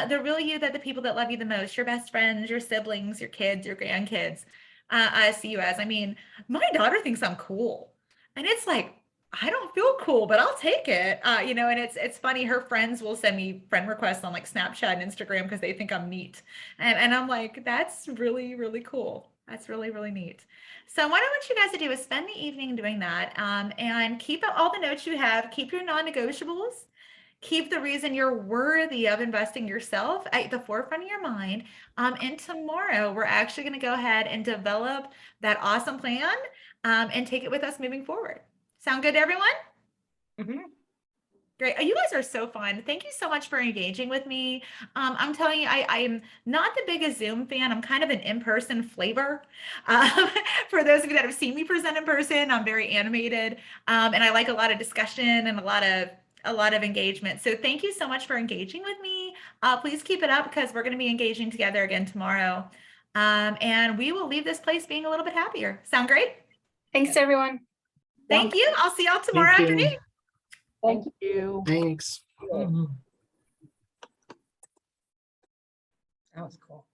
The real you that the people that love you the most, your best friends, your siblings, your kids, your grandkids, I see you as. I mean, my daughter thinks I'm cool, and it's like, I don't feel cool, but I'll take it. And it's funny. Her friends will send me friend requests on like Snapchat and Instagram because they think I'm neat. And I'm like, that's really, really cool. That's really, really neat. So what I want you guys to do is spend the evening doing that, and keep all the notes you have, keep your non-negotiables, keep the reason you're worthy of investing yourself at the forefront of your mind. And tomorrow we're actually going to go ahead and develop that awesome plan, and take it with us moving forward. Sound good to everyone? Mhm. Great. You guys are so fun. Thank you so much for engaging with me. I'm telling you, I am not the biggest Zoom fan. I'm kind of an in-person flavor. For those of you that have seen me present in person, I'm very animated, and I like a lot of discussion and a lot of engagement. So thank you so much for engaging with me. Please keep it up because we're going to be engaging together again tomorrow. And we will leave this place being a little bit happier. Sound great? Thanks, everyone. Thank you. I'll see y'all tomorrow Thank you. afternoon. Thank you. Thanks. That was cool.